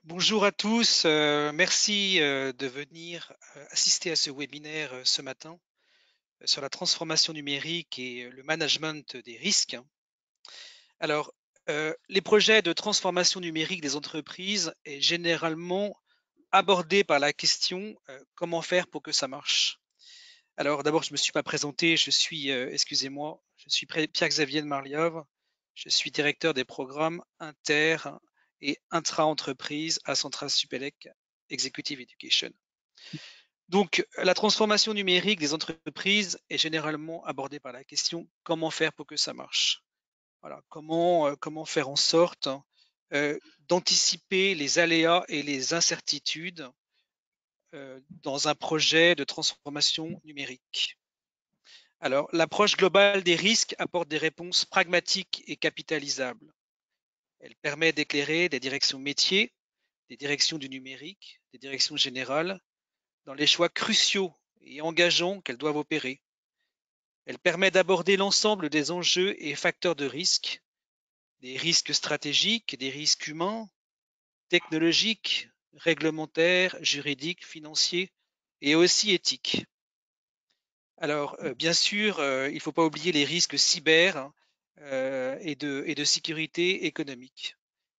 Bonjour à tous, merci de venir assister à ce webinaire ce matin sur la transformation numérique et le management des risques. Alors, les projets de transformation numérique des entreprises est généralement abordé par la question comment faire pour que ça marche. Alors d'abord, je ne me suis pas présenté, je suis, excusez-moi, je suis Pierre-Xavier de Marliave, je suis directeur des programmes inter et intra-entreprise à Centrale Supélec Executive Education. Donc, la transformation numérique des entreprises est généralement abordée par la question comment faire pour que ça marche. Voilà, comment faire en sorte d'anticiper les aléas et les incertitudes dans un projet de transformation numérique. Alors, l'approche globale des risques apporte des réponses pragmatiques et capitalisables. Elle permet d'éclairer des directions métiers, des directions du numérique, des directions générales, dans les choix cruciaux et engageants qu'elles doivent opérer. Elle permet d'aborder l'ensemble des enjeux et facteurs de risque, des risques stratégiques, des risques humains, technologiques, réglementaires, juridiques, financiers et aussi éthiques. Alors, bien sûr, il ne faut pas oublier les risques cyber et de sécurité économique.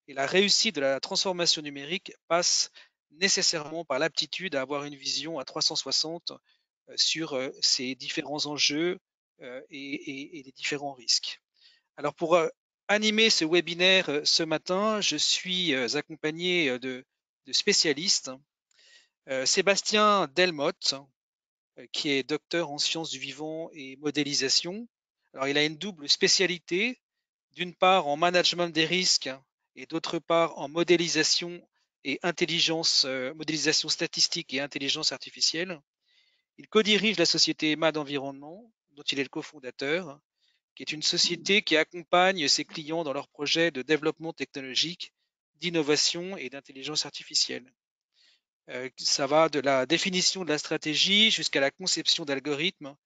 Et la réussite de la transformation numérique passe nécessairement par l'aptitude à avoir une vision à 360 sur ces différents enjeux et les différents risques. Alors, pour animer ce webinaire ce matin, je suis accompagné de spécialistes. Sébastien Delmotte, qui est docteur en sciences du vivant et modélisation. Alors, il a une double spécialité, d'une part en management des risques et d'autre part en modélisation et modélisation statistique et intelligence artificielle. Il co-dirige la société EMAD Environnement, dont il est le cofondateur, qui est une société qui accompagne ses clients dans leurs projets de développement technologique, d'innovation et d'intelligence artificielle. Ça va de la définition de la stratégie jusqu'à la conception d'algorithmes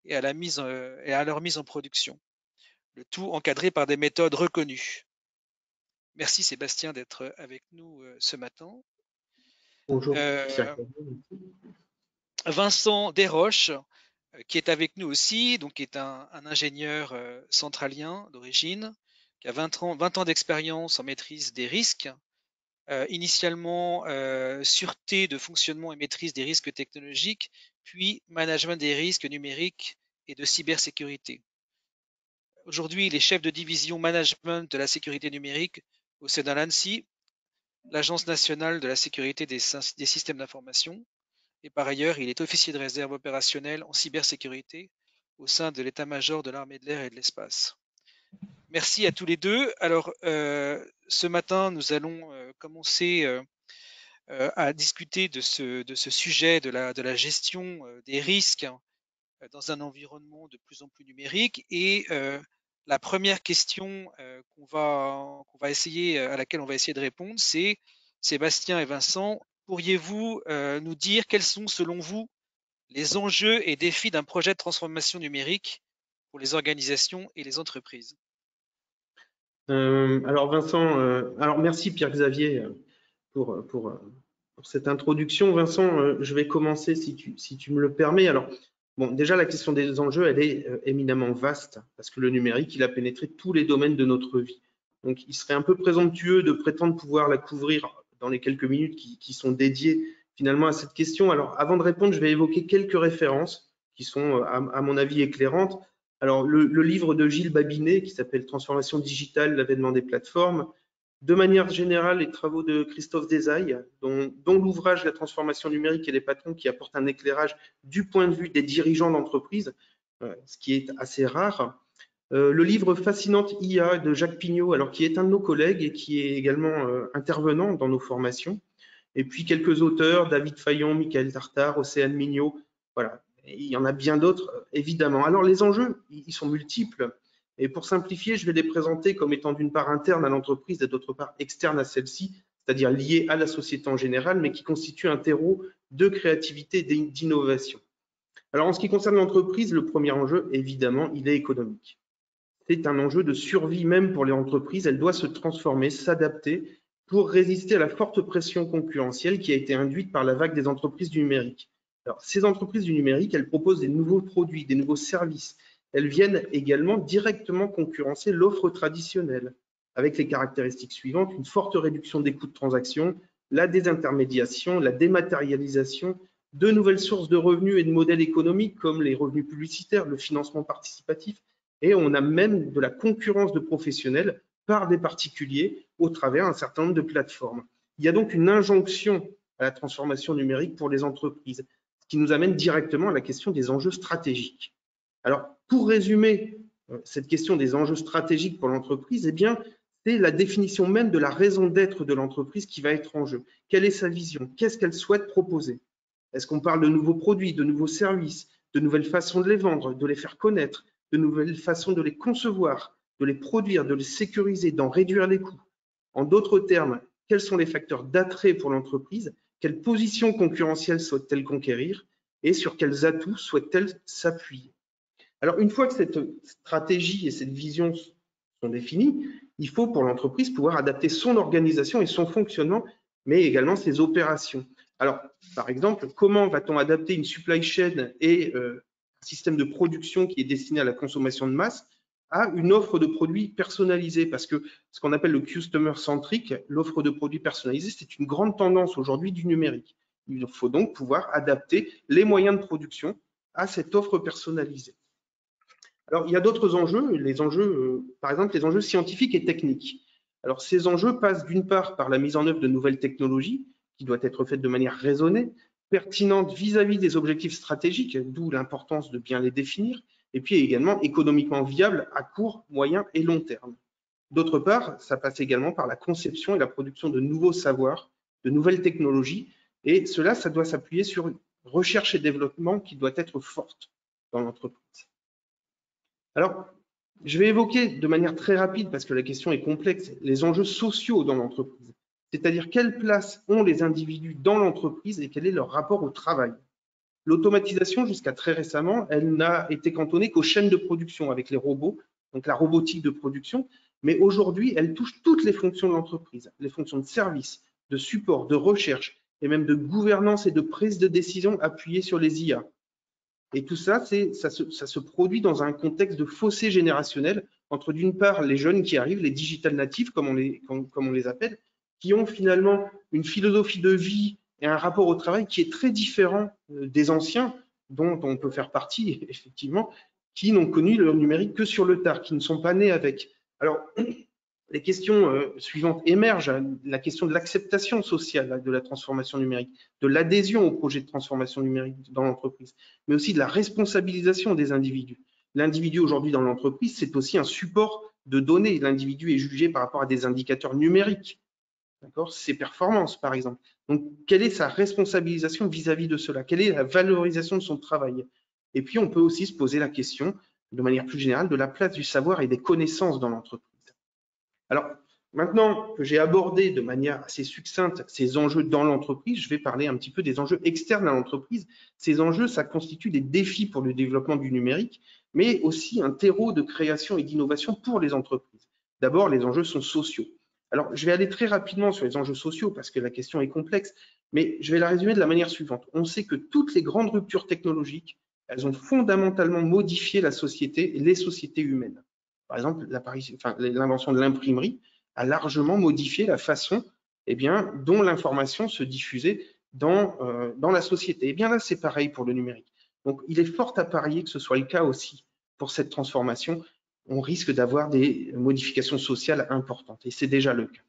et à leur mise en production. Le tout encadré par des méthodes reconnues. Merci Sébastien d'être avec nous ce matin. Bonjour. Vincent Desroches, qui est avec nous aussi, donc qui est un ingénieur centralien d'origine, qui a 20 ans d'expérience en maîtrise des risques, initialement sûreté de fonctionnement et maîtrise des risques technologiques, puis management des risques numériques et de cybersécurité. Aujourd'hui, il est chef de division management de la sécurité numérique au sein de l'ANSSI, l'Agence nationale de la sécurité des systèmes d'information. Et par ailleurs, il est officier de réserve opérationnelle en cybersécurité au sein de l'état-major de l'armée de l'air et de l'espace. Merci à tous les deux. Alors, ce matin, nous allons commencer à discuter de ce sujet de la gestion des risques dans un environnement de plus en plus numérique. Et la première question à laquelle on va essayer de répondre, c'est Sébastien et Vincent, pourriez-vous nous dire quels sont selon vous les enjeux et défis d'un projet de transformation numérique pour les organisations et les entreprises? Alors Vincent, alors merci Pierre-Xavier pour cette introduction. Vincent, je vais commencer si tu me le permets. Alors, bon, déjà la question des enjeux, elle est éminemment vaste parce que le numérique, il a pénétré tous les domaines de notre vie. Donc, il serait un peu présomptueux de prétendre pouvoir la couvrir dans les quelques minutes qui sont dédiées finalement à cette question. Alors, avant de répondre, je vais évoquer quelques références qui sont, à mon avis, éclairantes. Alors, le livre de Gilles Babinet qui s'appelle Transformation digitale, l'avènement des plateformes. De manière générale, les travaux de Christophe Desailles, dont l'ouvrage La transformation numérique et les patrons, qui apporte un éclairage du point de vue des dirigeants d'entreprise, ce qui est assez rare. Le livre Fascinante IA de Jacques Pignot, alors qui est un de nos collègues et qui est également intervenant dans nos formations. Et puis quelques auteurs, David Fayon, Michael Tartare, Océane Mignot. Voilà, il y en a bien d'autres, évidemment. Alors les enjeux, ils sont multiples. Et pour simplifier, je vais les présenter comme étant d'une part interne à l'entreprise et d'autre part externe à celle-ci, c'est-à-dire liés à la société en général, mais qui constituent un terreau de créativité et d'innovation. Alors en ce qui concerne l'entreprise, le premier enjeu, évidemment, il est économique. C'est un enjeu de survie même pour les entreprises. Elle doit se transformer, s'adapter pour résister à la forte pression concurrentielle qui a été induite par la vague des entreprises du numérique. Alors, ces entreprises du numérique, elles proposent des nouveaux produits, des nouveaux services. Elles viennent également directement concurrencer l'offre traditionnelle, avec les caractéristiques suivantes: une forte réduction des coûts de transaction, la désintermédiation, la dématérialisation, de nouvelles sources de revenus et de modèles économiques comme les revenus publicitaires, le financement participatif, et on a même de la concurrence de professionnels par des particuliers au travers d'un certain nombre de plateformes. Il y a donc une injonction à la transformation numérique pour les entreprises, ce qui nous amène directement à la question des enjeux stratégiques. Alors, pour résumer cette question des enjeux stratégiques pour l'entreprise, eh bien, c'est la définition même de la raison d'être de l'entreprise qui va être en jeu. Quelle est sa vision? Qu'est-ce qu'elle souhaite proposer? Est-ce qu'on parle de nouveaux produits, de nouveaux services, de nouvelles façons de les vendre, de les faire connaître, de nouvelles façons de les concevoir, de les produire, de les sécuriser, d'en réduire les coûts? En d'autres termes, quels sont les facteurs d'attrait pour l'entreprise? Quelle position concurrentielle souhaite-t-elle conquérir? Et sur quels atouts souhaite-t-elle s'appuyer? Alors, une fois que cette stratégie et cette vision sont définies, il faut pour l'entreprise pouvoir adapter son organisation et son fonctionnement, mais également ses opérations. Alors, par exemple, comment va-t-on adapter une supply chain et un système de production qui est destiné à la consommation de masse à une offre de produits personnalisée? Parce que ce qu'on appelle le customer centric, l'offre de produits personnalisés, c'est une grande tendance aujourd'hui du numérique. Il faut donc pouvoir adapter les moyens de production à cette offre personnalisée. Alors, il y a d'autres enjeux, les enjeux, par exemple, les enjeux scientifiques et techniques. Alors, ces enjeux passent d'une part par la mise en œuvre de nouvelles technologies, qui doit être faite de manière raisonnée, pertinente vis-à-vis des objectifs stratégiques, d'où l'importance de bien les définir, et puis également économiquement viable à court, moyen et long terme. D'autre part, ça passe également par la conception et la production de nouveaux savoirs, de nouvelles technologies, et cela, ça doit s'appuyer sur une recherche et développement qui doit être forte dans l'entreprise. Alors, je vais évoquer de manière très rapide, parce que la question est complexe, les enjeux sociaux dans l'entreprise. C'est-à-dire quelle place ont les individus dans l'entreprise et quel est leur rapport au travail. L'automatisation, jusqu'à très récemment, elle n'a été cantonnée qu'aux chaînes de production avec les robots, donc la robotique de production, mais aujourd'hui, elle touche toutes les fonctions de l'entreprise, les fonctions de service, de support, de recherche et même de gouvernance et de prise de décision appuyée sur les IA. Et tout ça, ça se produit dans un contexte de fossé générationnel entre, d'une part, les jeunes qui arrivent, les digital natifs, comme on les appelle, qui ont finalement une philosophie de vie et un rapport au travail qui est très différent des anciens, dont on peut faire partie, effectivement, qui n'ont connu le numérique que sur le tard, qui ne sont pas nés avec. Alors, les questions suivantes émergent, la question de l'acceptation sociale de la transformation numérique, de l'adhésion au projet de transformation numérique dans l'entreprise, mais aussi de la responsabilisation des individus. L'individu aujourd'hui dans l'entreprise, c'est aussi un support de données. L'individu est jugé par rapport à des indicateurs numériques, ses performances par exemple. Donc, quelle est sa responsabilisation vis-à-vis de cela? Quelle est la valorisation de son travail? Et puis, on peut aussi se poser la question, de manière plus générale, de la place du savoir et des connaissances dans l'entreprise. Alors, maintenant que j'ai abordé de manière assez succincte ces enjeux dans l'entreprise, je vais parler un petit peu des enjeux externes à l'entreprise. Ces enjeux, ça constitue des défis pour le développement du numérique, mais aussi un terreau de création et d'innovation pour les entreprises. D'abord, les enjeux sont sociaux. Alors, je vais aller très rapidement sur les enjeux sociaux parce que la question est complexe, mais je vais la résumer de la manière suivante. On sait que toutes les grandes ruptures technologiques, elles ont fondamentalement modifié la société et les sociétés humaines. Par exemple, l'invention de l'imprimerie a largement modifié la façon dont l'information se diffusait dans la société. Et bien là, c'est pareil pour le numérique. Donc, il est fort à parier que ce soit le cas aussi pour cette transformation. On risque d'avoir des modifications sociales importantes, et c'est déjà le cas.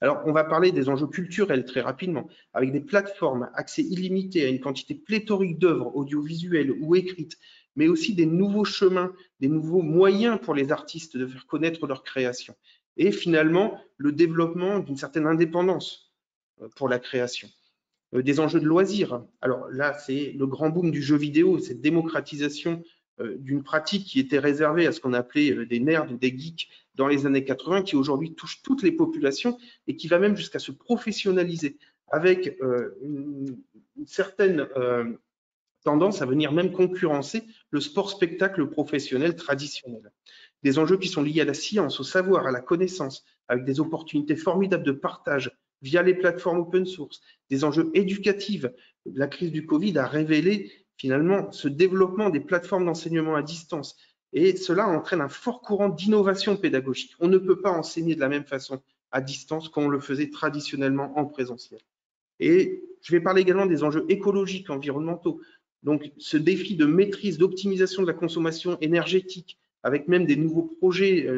Alors, on va parler des enjeux culturels très rapidement, avec des plateformes, accès illimité à une quantité pléthorique d'œuvres audiovisuelles ou écrites, mais aussi des nouveaux chemins, des nouveaux moyens pour les artistes de faire connaître leur création. Et finalement, le développement d'une certaine indépendance pour la création. Des enjeux de loisirs. Alors là, c'est le grand boom du jeu vidéo, cette démocratisation d'une pratique qui était réservée à ce qu'on appelait des nerds ou des geeks dans les années 80, qui aujourd'hui touche toutes les populations et qui va même jusqu'à se professionnaliser avec une certaine tendance à venir même concurrencer le sport-spectacle professionnel traditionnel. Des enjeux qui sont liés à la science, au savoir, à la connaissance, avec des opportunités formidables de partage via les plateformes open source, des enjeux éducatifs. La crise du Covid a révélé finalement ce développement des plateformes d'enseignement à distance. Et cela entraîne un fort courant d'innovation pédagogique. On ne peut pas enseigner de la même façon à distance qu'on le faisait traditionnellement en présentiel. Et je vais parler également des enjeux écologiques, environnementaux. Donc, ce défi de maîtrise, d'optimisation de la consommation énergétique, avec même des nouveaux projets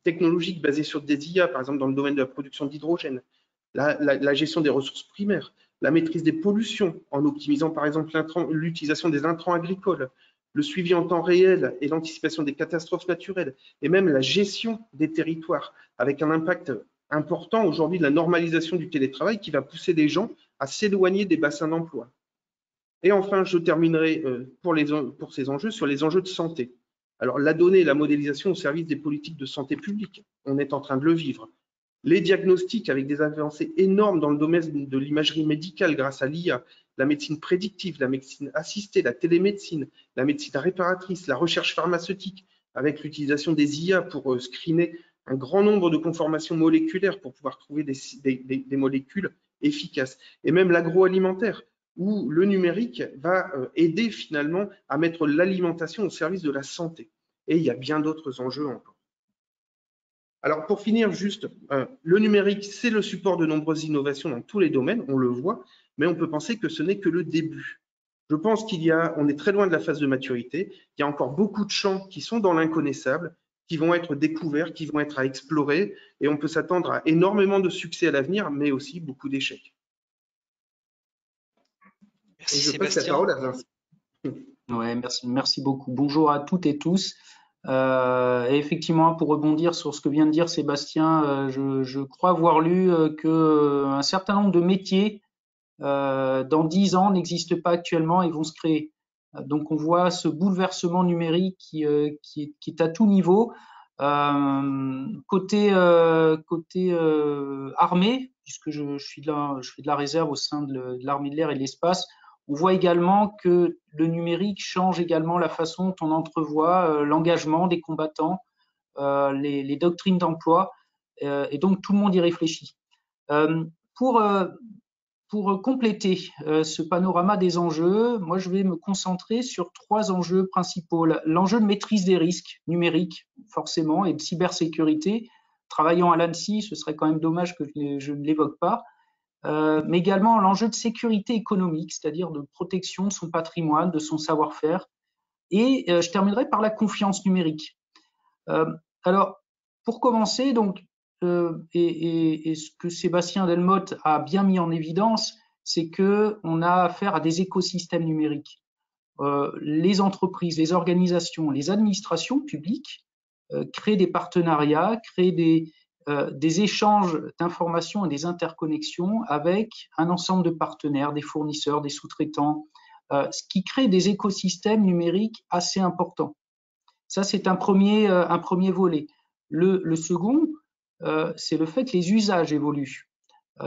technologiques basés sur des IA, par exemple dans le domaine de la production d'hydrogène, la gestion des ressources primaires, la maîtrise des pollutions, en optimisant par exemple l'utilisation des intrants agricoles, le suivi en temps réel et l'anticipation des catastrophes naturelles, et même la gestion des territoires, avec un impact important aujourd'hui de la normalisation du télétravail qui va pousser les gens à s'éloigner des bassins d'emploi. Et enfin, je terminerai pour ces enjeux sur les enjeux de santé. Alors, la donnée et la modélisation au service des politiques de santé publique, on est en train de le vivre. Les diagnostics avec des avancées énormes dans le domaine de l'imagerie médicale grâce à l'IA, la médecine prédictive, la médecine assistée, la télémédecine, la médecine réparatrice, la recherche pharmaceutique, avec l'utilisation des IA pour screener un grand nombre de conformations moléculaires pour pouvoir trouver des molécules efficaces. Et même l'agroalimentaire, où le numérique va aider finalement à mettre l'alimentation au service de la santé. Et il y a bien d'autres enjeux encore. Alors pour finir, juste, le numérique, c'est le support de nombreuses innovations dans tous les domaines, on le voit, mais on peut penser que ce n'est que le début. Je pense on est très loin de la phase de maturité, il y a encore beaucoup de champs qui sont dans l'inconnaissable, qui vont être découverts, qui vont être à explorer, et on peut s'attendre à énormément de succès à l'avenir, mais aussi beaucoup d'échecs. Merci Et je passe la Sébastien. parole à Vincent. Ouais, merci beaucoup. Bonjour à toutes et tous. Et effectivement, pour rebondir sur ce que vient de dire Sébastien, je crois avoir lu que un certain nombre de métiers dans 10 ans n'existent pas actuellement et vont se créer. Donc on voit ce bouleversement numérique qui est à tout niveau. Côté armée, puisque je fais de la réserve au sein de l'armée de l'air et de l'espace, on voit également que le numérique change également la façon dont on entrevoit l'engagement des combattants, les doctrines d'emploi, et donc tout le monde y réfléchit. Pour compléter ce panorama des enjeux, moi je vais me concentrer sur 3 enjeux principaux. L'enjeu de maîtrise des risques numériques, forcément, et de cybersécurité. Travaillant à l'ANSSI, ce serait quand même dommage que je ne l'évoque pas. Mais également l'enjeu de sécurité économique, c'est-à-dire de protection de son patrimoine, de son savoir-faire. Et je terminerai par la confiance numérique. Alors, pour commencer, donc, et ce que Sébastien Delmotte a bien mis en évidence, c'est que on a affaire à des écosystèmes numériques. Les entreprises, les organisations, les administrations publiques créent des partenariats, créent des échanges d'informations et des interconnexions avec un ensemble de partenaires, des fournisseurs, des sous-traitants, ce qui crée des écosystèmes numériques assez importants. Ça, c'est un premier volet. Le second, c'est le fait que les usages évoluent.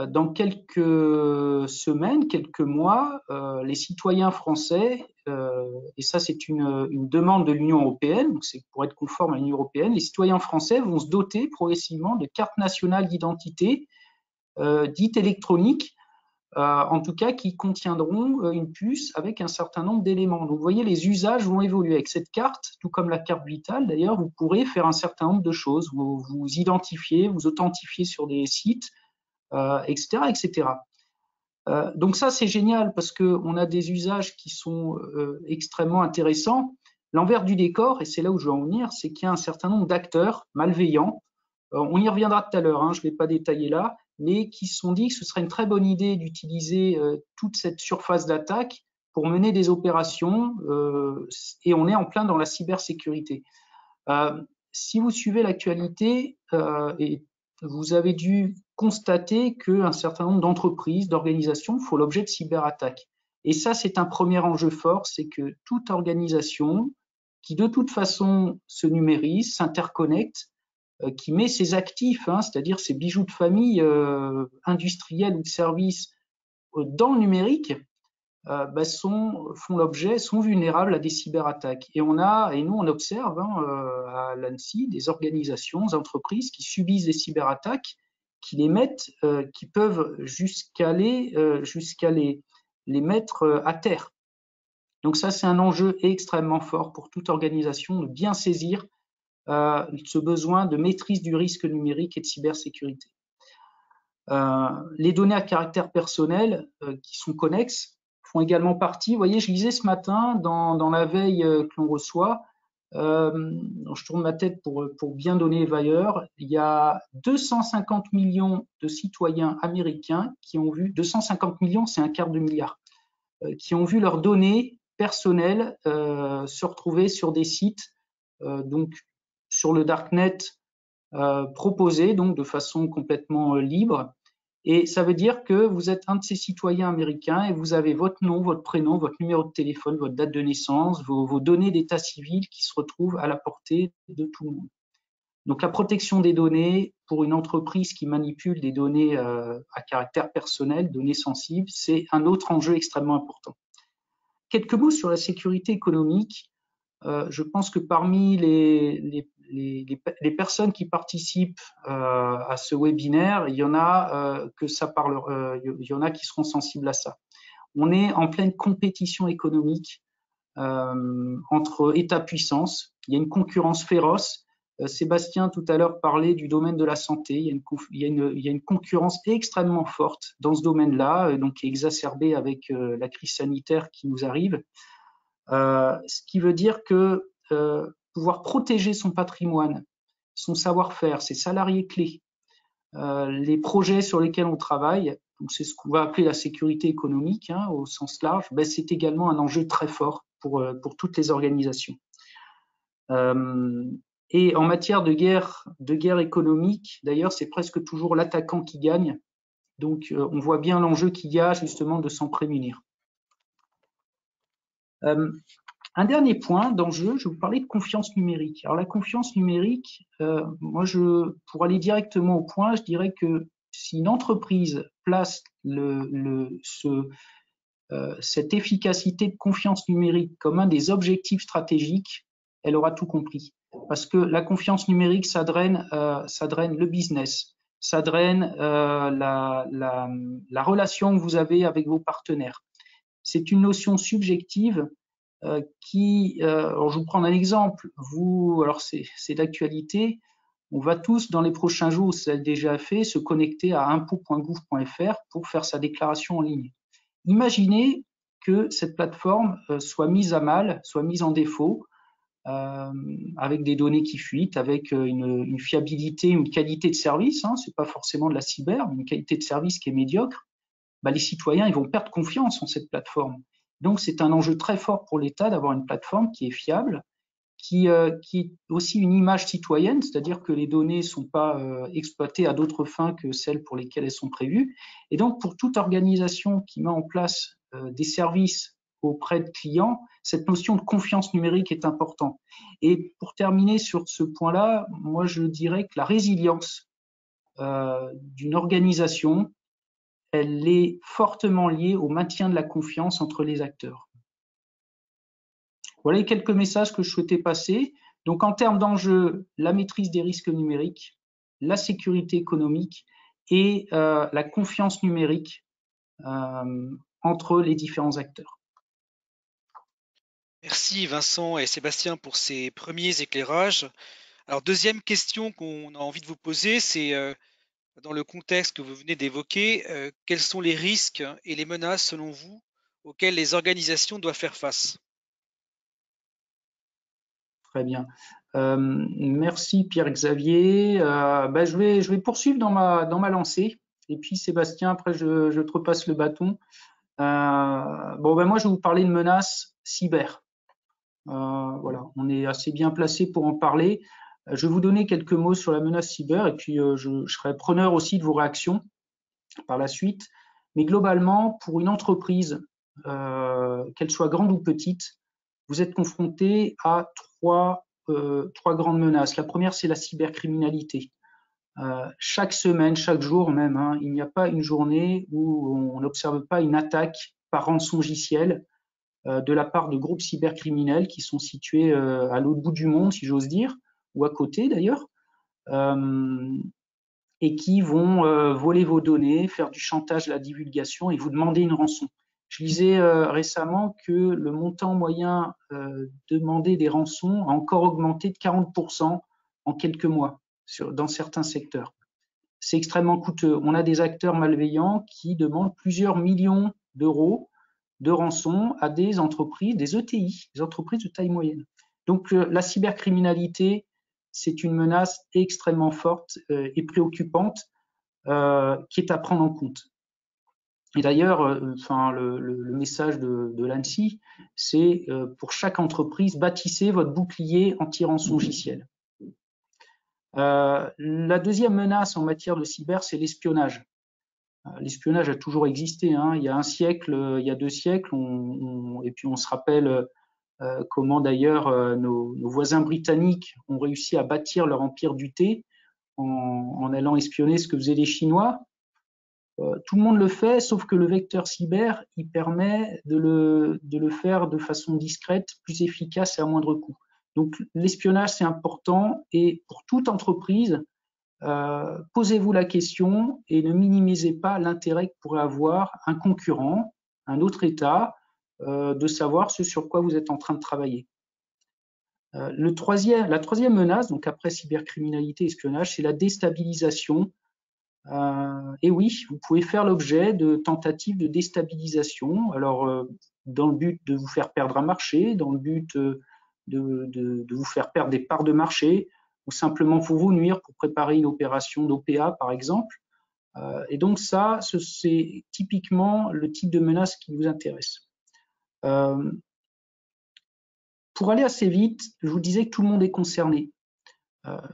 Dans quelques semaines, quelques mois, les citoyens français, et ça c'est une demande de l'Union européenne, donc c'est pour être conforme à l'Union européenne, les citoyens français vont se doter progressivement de cartes nationales d'identité dites électroniques, en tout cas qui contiendront une puce avec un certain nombre d'éléments. Donc vous voyez, les usages vont évoluer. Avec cette carte, tout comme la carte vitale d'ailleurs, vous pourrez faire un certain nombre de choses. Vous vous identifiez, vous authentifiez sur des sites, etc., etc. Donc ça, c'est génial parce qu'on a des usages qui sont extrêmement intéressants. L'envers du décor, et c'est là où je veux en venir, c'est qu'il y a un certain nombre d'acteurs malveillants. On y reviendra tout à l'heure, hein, je ne vais pas détailler là, mais qui se sont dit que ce serait une très bonne idée d'utiliser toute cette surface d'attaque pour mener des opérations, et on est en plein dans la cybersécurité. Si vous suivez l'actualité, et vous avez dû constater qu'un certain nombre d'entreprises, d'organisations font l'objet de cyberattaques. Et ça, c'est un premier enjeu fort, c'est que toute organisation qui de toute façon se numérise, s'interconnecte, qui met ses actifs, hein, c'est-à-dire ses bijoux de famille industriels ou de services dans le numérique, sont vulnérables à des cyberattaques. Et nous on observe à l'ANSSI des organisations, des entreprises qui subissent des cyberattaques qui les mettent, qui peuvent jusqu'à les mettre à terre. Donc ça, c'est un enjeu extrêmement fort pour toute organisation de bien saisir ce besoin de maîtrise du risque numérique et de cybersécurité. Les données à caractère personnel qui sont connexes font également partie. Vous voyez, je lisais ce matin dans la veille que l'on reçoit, je tourne ma tête pour bien donner les vailleurs, il y a 250 millions de citoyens américains qui ont vu, 250 millions, c'est un quart de milliard, qui ont vu leurs données personnelles se retrouver sur des sites, donc sur le darknet, proposés donc de façon complètement libre. Et ça veut dire que vous êtes un de ces citoyens américains et vous avez votre nom, votre prénom, votre numéro de téléphone, votre date de naissance, vos données d'état civil qui se retrouvent à la portée de tout le monde. Donc la protection des données pour une entreprise qui manipule des données à caractère personnel, données sensibles, c'est un autre enjeu extrêmement important. Quelques mots sur la sécurité économique. Je pense que parmi les personnes qui participent à ce webinaire, il y en a il y en a qui seront sensibles à ça. On est en pleine compétition économique entre États-puissances. Il y a une concurrence féroce. Sébastien tout à l'heure parlait du domaine de la santé. Il y a une concurrence extrêmement forte dans ce domaine-là, donc qui est exacerbée avec la crise sanitaire qui nous arrive. Ce qui veut dire que pouvoir protéger son patrimoine, son savoir-faire, ses salariés clés, les projets sur lesquels on travaille, donc c'est ce qu'on va appeler la sécurité économique au sens large, ben c'est également un enjeu très fort pour toutes les organisations. Et en matière de guerre économique, d'ailleurs, c'est presque toujours l'attaquant qui gagne. Donc, on voit bien l'enjeu qu'il y a justement de s'en prémunir. Un dernier point d'enjeu, je vais vous parler de confiance numérique. Alors la confiance numérique, moi pour aller directement au point, je dirais que si une entreprise place cette efficacité de confiance numérique comme un des objectifs stratégiques, elle aura tout compris. Parce que la confiance numérique, ça draine le business, ça draine la relation que vous avez avec vos partenaires. C'est une notion subjective alors je vous prends un exemple. Alors c'est d'actualité. On va tous, dans les prochains jours, ça a déjà fait, se connecter à impôts.gouv.fr pour faire sa déclaration en ligne. Imaginez que cette plateforme soit mise à mal, soit mise en défaut, avec des données qui fuitent, avec une fiabilité, une qualité de service. C'est pas forcément de la cyber, mais une qualité de service qui est médiocre. Les citoyens ils vont perdre confiance en cette plateforme. Donc, c'est un enjeu très fort pour l'État d'avoir une plateforme qui est fiable, qui est aussi une image citoyenne, c'est-à-dire que les données ne sont pas exploitées à d'autres fins que celles pour lesquelles elles sont prévues. Et donc, pour toute organisation qui met en place des services auprès de clients, cette notion de confiance numérique est importante. Et pour terminer sur ce point-là, moi, je dirais que la résilience d'une organisation, elle est fortement liée au maintien de la confiance entre les acteurs. Voilà les quelques messages que je souhaitais passer. Donc, en termes d'enjeux, la maîtrise des risques numériques, la sécurité économique et la confiance numérique entre les différents acteurs. Merci Vincent et Sébastien pour ces premiers éclairages. Alors, deuxième question qu'on a envie de vous poser, c'est dans le contexte que vous venez d'évoquer, quels sont les risques et les menaces selon vous auxquels les organisations doivent faire face? Très bien. Merci Pierre-Xavier. Je vais poursuivre dans ma lancée. Et puis Sébastien, après je te repasse le bâton. Moi je vais vous parler de menaces cyber. Voilà, on est assez bien placé pour en parler. Je vais vous donner quelques mots sur la menace cyber et puis je serai preneur aussi de vos réactions par la suite. Mais globalement, pour une entreprise, qu'elle soit grande ou petite, vous êtes confronté à trois grandes menaces. La première, c'est la cybercriminalité. Chaque semaine, chaque jour même, il n'y a pas une journée où on n'observe pas une attaque par rançongiciel de la part de groupes cybercriminels qui sont situés à l'autre bout du monde, si j'ose dire, ou à côté d'ailleurs. et qui vont voler vos données, faire du chantage, de la divulgation et vous demander une rançon. Je lisais récemment que le montant moyen demandé des rançons a encore augmenté de 40% en quelques mois dans certains secteurs. C'est extrêmement coûteux. On a des acteurs malveillants qui demandent plusieurs millions d'euros de rançon à des entreprises, des ETI, des entreprises de taille moyenne. Donc la cybercriminalité, c'est une menace extrêmement forte et préoccupante qui est à prendre en compte. Et d'ailleurs, le message de l'ANSSI, c'est pour chaque entreprise, bâtissez votre bouclier anti-rançongiciel. La deuxième menace en matière de cyber, c'est l'espionnage. L'espionnage a toujours existé. Hein. Il y a un siècle, il y a 2 siècles, et puis on se rappelle comment d'ailleurs nos voisins britanniques ont réussi à bâtir leur empire du thé en allant espionner ce que faisaient les Chinois. Tout le monde le fait, sauf que le vecteur cyber, il permet de le faire de façon discrète, plus efficace et à moindre coût. Donc l'espionnage, c'est important, et pour toute entreprise, posez-vous la question et ne minimisez pas l'intérêt que pourrait avoir un concurrent, un autre État, de savoir ce sur quoi vous êtes en train de travailler. La troisième menace, donc après cybercriminalité et espionnage, c'est la déstabilisation. Et oui, vous pouvez faire l'objet de tentatives de déstabilisation, alors dans le but de vous faire perdre un marché, dans le but de vous faire perdre des parts de marché, ou simplement pour vous nuire pour préparer une opération d'OPA, par exemple. Et donc ça, c'est typiquement le type de menace qui vous intéresse. Pour aller assez vite, je vous disais que tout le monde est concerné.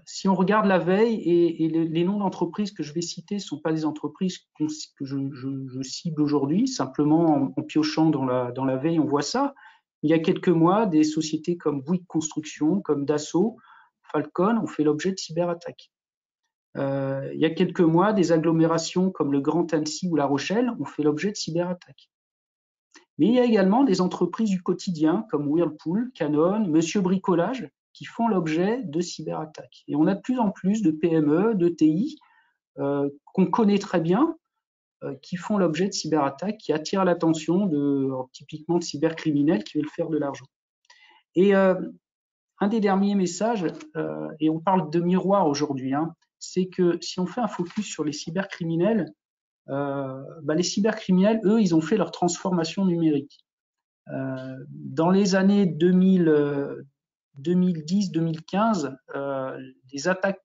Si on regarde la veille, et les noms d'entreprises que je vais citer ne sont pas des entreprises que je cible aujourd'hui, simplement en piochant dans la veille, on voit ça. Il y a quelques mois, des sociétés comme Bouygues Construction, comme Dassault, Falcon ont fait l'objet de cyberattaques. Il y a quelques mois, des agglomérations comme le Grand Annecy ou La Rochelle ont fait l'objet de cyberattaques. Mais il y a également des entreprises du quotidien comme Whirlpool, Canon, Monsieur Bricolage, qui font l'objet de cyberattaques. Et on a de plus en plus de PME, de TI, qu'on connaît très bien, qui font l'objet de cyberattaques, qui attirent l'attention typiquement de cybercriminels qui veulent faire de l'argent. Et un des derniers messages, et on parle de miroir aujourd'hui, hein, c'est que si on fait un focus sur les cybercriminels, les cybercriminels, eux, ils ont fait leur transformation numérique. Dans les années 2010-2015, les attaques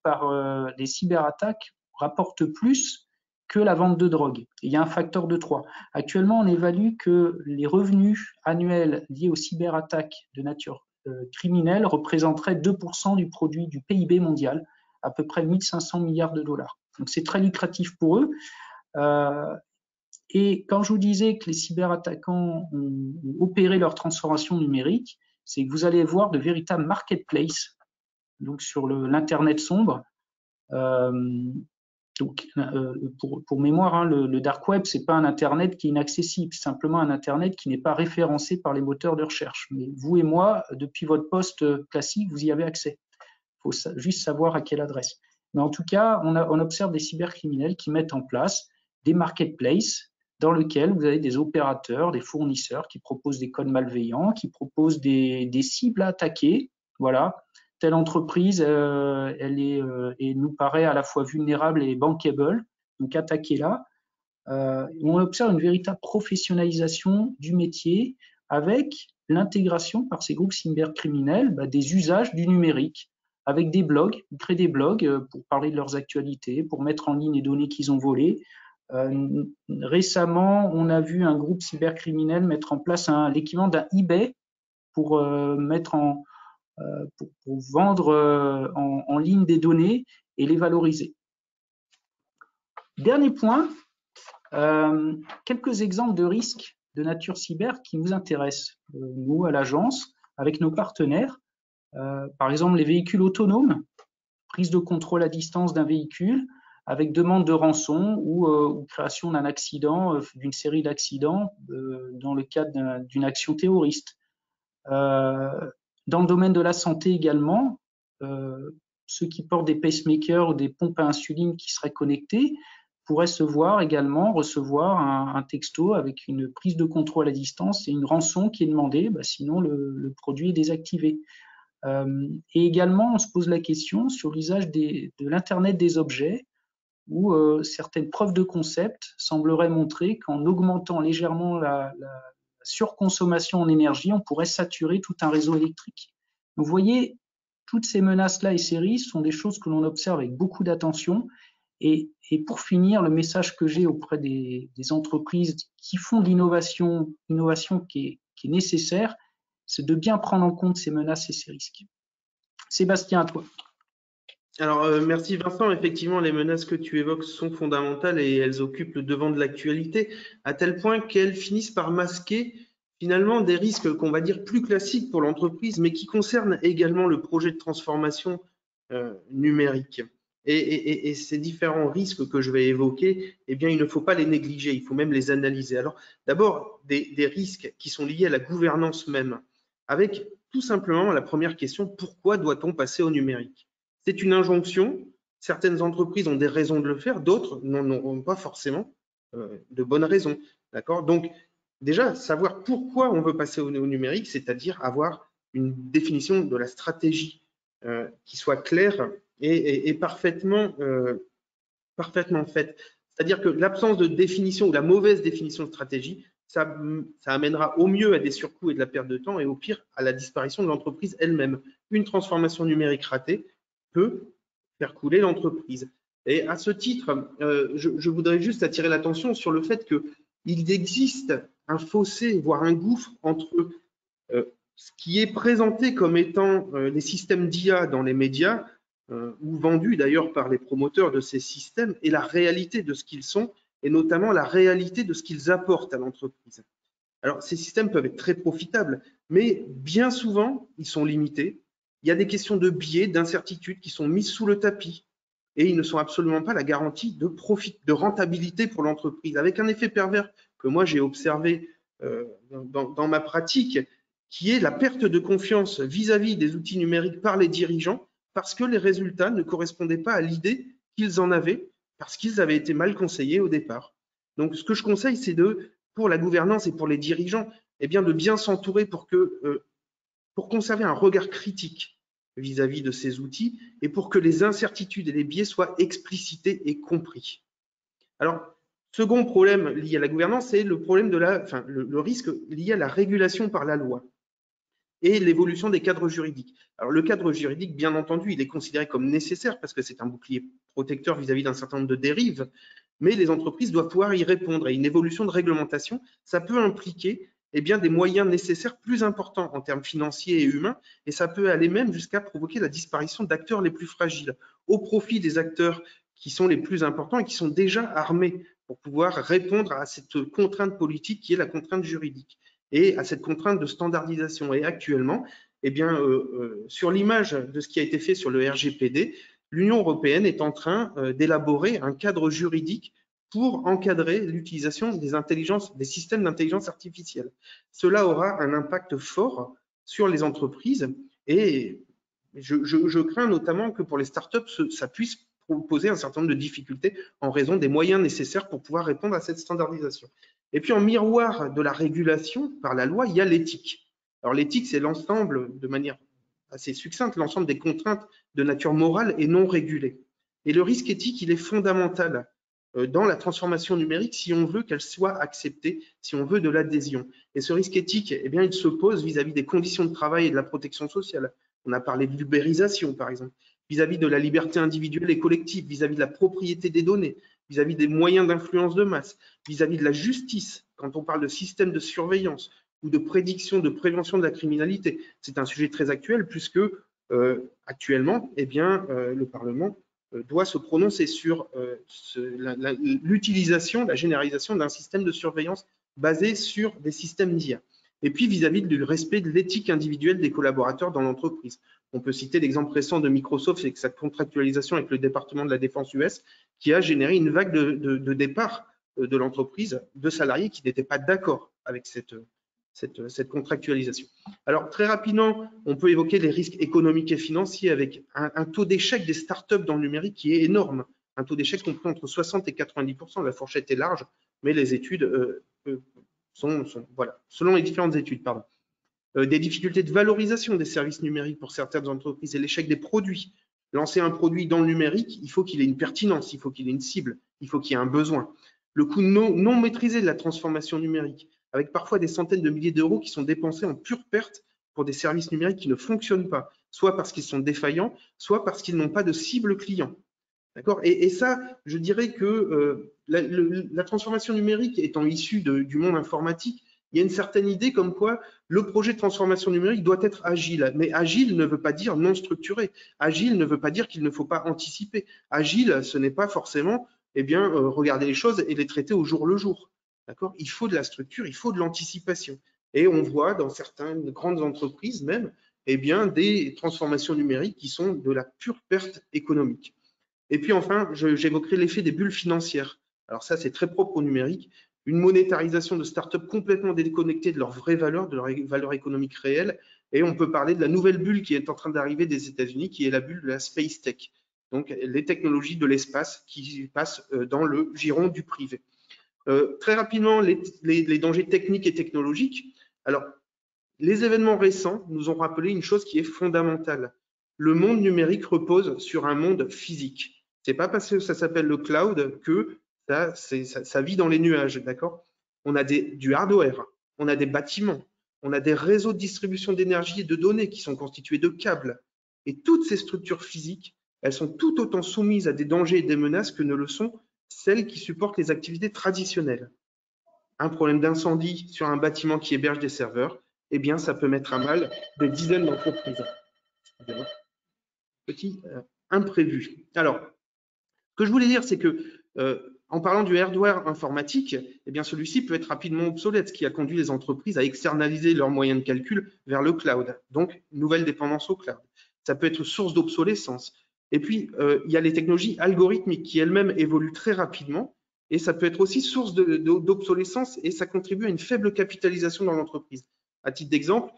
les cyberattaques rapportent plus que la vente de drogue. Il y a un facteur de 3. Actuellement, on évalue que les revenus annuels liés aux cyberattaques de nature criminelle représenteraient 2% du produit du PIB mondial, à peu près 1500 milliards de dollars. Donc c'est très lucratif pour eux. Et quand je vous disais que les cyberattaquants ont opéré leur transformation numérique, c'est que vous allez voir de véritables marketplaces, donc sur l'internet sombre. Pour mémoire, hein, le dark web, c'est pas un internet qui est inaccessible, c'est simplement un internet qui n'est pas référencé par les moteurs de recherche. Mais vous et moi, depuis votre poste classique, vous y avez accès. Il faut juste savoir à quelle adresse. Mais en tout cas, on observe des cybercriminels qui mettent en place des marketplaces dans lesquels vous avez des opérateurs, des fournisseurs qui proposent des codes malveillants, qui proposent des cibles à attaquer. Voilà, telle entreprise, elle nous paraît à la fois vulnérable et bankable, donc attaquez-la. On observe une véritable professionnalisation du métier avec l'intégration par ces groupes cybercriminels des usages du numérique, avec des blogs, ils créent des blogs pour parler de leurs actualités, pour mettre en ligne les données qu'ils ont volées. Récemment, on a vu un groupe cybercriminel mettre en place l'équivalent d'un eBay pour vendre en ligne des données et les valoriser. Dernier point, quelques exemples de risques de nature cyber qui nous intéressent, nous à l'agence, avec nos partenaires. Par exemple, les véhicules autonomes, prise de contrôle à distance d'un véhicule, avec demande de rançon ou création d'un accident, d'une série d'accidents dans le cadre d'une action terroriste. Dans le domaine de la santé également, ceux qui portent des pacemakers ou des pompes à insuline qui seraient connectées pourraient recevoir un texto avec une prise de contrôle à distance et une rançon qui est demandée, sinon le produit est désactivé. Et également, on se pose la question sur l'usage de l'Internet des objets, où certaines preuves de concept sembleraient montrer qu'en augmentant légèrement la surconsommation en énergie, on pourrait saturer tout un réseau électrique. Donc, vous voyez, toutes ces menaces-là et ces risques sont des choses que l'on observe avec beaucoup d'attention. Et pour finir, le message que j'ai auprès des entreprises qui font de l'innovation qui est nécessaire, c'est de bien prendre en compte ces menaces et ces risques. Sébastien, à toi. Alors, merci Vincent. Effectivement, les menaces que tu évoques sont fondamentales et elles occupent le devant de l'actualité, à tel point qu'elles finissent par masquer finalement des risques qu'on va dire plus classiques pour l'entreprise, mais qui concernent également le projet de transformation numérique. Et ces différents risques que je vais évoquer, eh bien, il ne faut pas les négliger, il faut même les analyser. Alors, d'abord, des risques qui sont liés à la gouvernance même, avec tout simplement la première question, pourquoi doit-on passer au numérique? C'est une injonction. Certaines entreprises ont des raisons de le faire, d'autres n'en auront pas forcément de bonnes raisons. D'accord? Donc, déjà, savoir pourquoi on veut passer au numérique, c'est-à-dire avoir une définition de la stratégie qui soit claire et parfaitement faite. C'est-à-dire que l'absence de définition ou la mauvaise définition de stratégie, ça amènera au mieux à des surcoûts et de la perte de temps et au pire à la disparition de l'entreprise elle-même. Une transformation numérique ratée peut faire couler l'entreprise. Et à ce titre, je voudrais juste attirer l'attention sur le fait qu'il existe un fossé, voire un gouffre entre ce qui est présenté comme étant les systèmes d'IA dans les médias, ou vendus d'ailleurs par les promoteurs de ces systèmes, et la réalité de ce qu'ils sont, et notamment la réalité de ce qu'ils apportent à l'entreprise. Alors, ces systèmes peuvent être très profitables, mais bien souvent, ils sont limités. Il y a des questions de biais, d'incertitudes qui sont mises sous le tapis et ils ne sont absolument pas la garantie de profit, de rentabilité pour l'entreprise, avec un effet pervers que moi j'ai observé dans ma pratique, qui est la perte de confiance vis-à-vis des outils numériques par les dirigeants parce que les résultats ne correspondaient pas à l'idée qu'ils en avaient, parce qu'ils avaient été mal conseillés au départ. Donc, ce que je conseille, c'est pour la gouvernance et pour les dirigeants, eh bien, de bien s'entourer pour conserver un regard critique vis-à-vis de ces outils et pour que les incertitudes et les biais soient explicités et compris. Alors, second problème lié à la gouvernance, c'est le problème de le risque lié à la régulation par la loi et l'évolution des cadres juridiques. Alors, le cadre juridique, bien entendu, il est considéré comme nécessaire parce que c'est un bouclier protecteur vis-à-vis d'un certain nombre de dérives, mais les entreprises doivent pouvoir y répondre. Et une évolution de réglementation, ça peut impliquer des moyens nécessaires plus importants en termes financiers et humains, et ça peut aller même jusqu'à provoquer la disparition d'acteurs les plus fragiles, au profit des acteurs qui sont les plus importants et qui sont déjà armés pour pouvoir répondre à cette contrainte politique qui est la contrainte juridique et à cette contrainte de standardisation. Et actuellement, sur l'image de ce qui a été fait sur le RGPD, l'Union européenne est en train d'élaborer un cadre juridique pour encadrer l'utilisation des systèmes d'intelligence artificielle. Cela aura un impact fort sur les entreprises et je crains notamment que pour les startups, ça puisse poser un certain nombre de difficultés en raison des moyens nécessaires pour pouvoir répondre à cette standardisation. Et puis en miroir de la régulation par la loi, il y a l'éthique. Alors l'éthique, c'est l'ensemble, de manière assez succincte, l'ensemble des contraintes de nature morale et non régulée. Et le risque éthique, il est fondamental dans la transformation numérique si on veut qu'elle soit acceptée, si on veut de l'adhésion. Et ce risque éthique, il se pose vis-à-vis des conditions de travail et de la protection sociale. On a parlé de l'ubérisation, par exemple, vis-à-vis de la liberté individuelle et collective, vis-à-vis de la propriété des données, vis-à-vis des moyens d'influence de masse, vis-à-vis de la justice, quand on parle de système de surveillance ou de prédiction, de prévention de la criminalité. C'est un sujet très actuel puisque actuellement, le Parlement doit se prononcer sur l'utilisation, la généralisation d'un système de surveillance basé sur des systèmes d'IA. Et puis vis-à-vis du respect de l'éthique individuelle des collaborateurs dans l'entreprise. On peut citer l'exemple récent de Microsoft avec sa contractualisation avec le département de la défense US qui a généré une vague de départ de l'entreprise de salariés qui n'étaient pas d'accord avec cette contractualisation. Alors, très rapidement, on peut évoquer les risques économiques et financiers avec un taux d'échec des startups dans le numérique qui est énorme. Un taux d'échec compris entre 60 et 90%. La fourchette est large, mais les études voilà, selon les différentes études, pardon. Des difficultés de valorisation des services numériques pour certaines entreprises et l'échec des produits. Lancer un produit dans le numérique, il faut qu'il ait une pertinence, il faut qu'il ait une cible, il faut qu'il y ait un besoin. Le coût non maîtrisé de la transformation numérique, avec parfois des centaines de milliers d'euros qui sont dépensés en pure perte pour des services numériques qui ne fonctionnent pas, soit parce qu'ils sont défaillants, soit parce qu'ils n'ont pas de cible client. D'accord ? Et ça, je dirais que la transformation numérique étant issue du monde informatique, il y a une certaine idée comme quoi le projet de transformation numérique doit être agile. Mais agile ne veut pas dire non structuré. Agile ne veut pas dire qu'il ne faut pas anticiper. Agile, ce n'est pas forcément regarder les choses et les traiter au jour le jour. D'accord ? Il faut de la structure, il faut de l'anticipation. Et on voit dans certaines grandes entreprises même des transformations numériques qui sont de la pure perte économique. Et puis enfin, j'évoquerai l'effet des bulles financières. Alors ça, c'est très propre au numérique. Une monétarisation de startups complètement déconnectées de leur vraie valeur, de leur valeur économique réelle. Et on peut parler de la nouvelle bulle qui est en train d'arriver des États-Unis, qui est la bulle de la space tech. Donc les technologies de l'espace qui passent dans le giron du privé. Très rapidement, les dangers techniques et technologiques. Alors, les événements récents nous ont rappelé une chose qui est fondamentale. Le monde numérique repose sur un monde physique. C'est pas parce que ça s'appelle le cloud que ça vit dans les nuages, d'accord ? On a du hardware, on a des bâtiments, on a des réseaux de distribution d'énergie et de données qui sont constitués de câbles. Et toutes ces structures physiques, elles sont tout autant soumises à des dangers et des menaces que ne le sont celles qui supportent les activités traditionnelles. Un problème d'incendie sur un bâtiment qui héberge des serveurs, ça peut mettre à mal des dizaines d'entreprises. Petit imprévu. Alors, ce que je voulais dire, c'est que en parlant du hardware informatique, celui-ci peut être rapidement obsolète, ce qui a conduit les entreprises à externaliser leurs moyens de calcul vers le cloud. Donc, nouvelle dépendance au cloud. Ça peut être source d'obsolescence. Et puis, il y a les technologies algorithmiques qui elles-mêmes évoluent très rapidement. Et ça peut être aussi source d'obsolescence et ça contribue à une faible capitalisation dans l'entreprise. À titre d'exemple,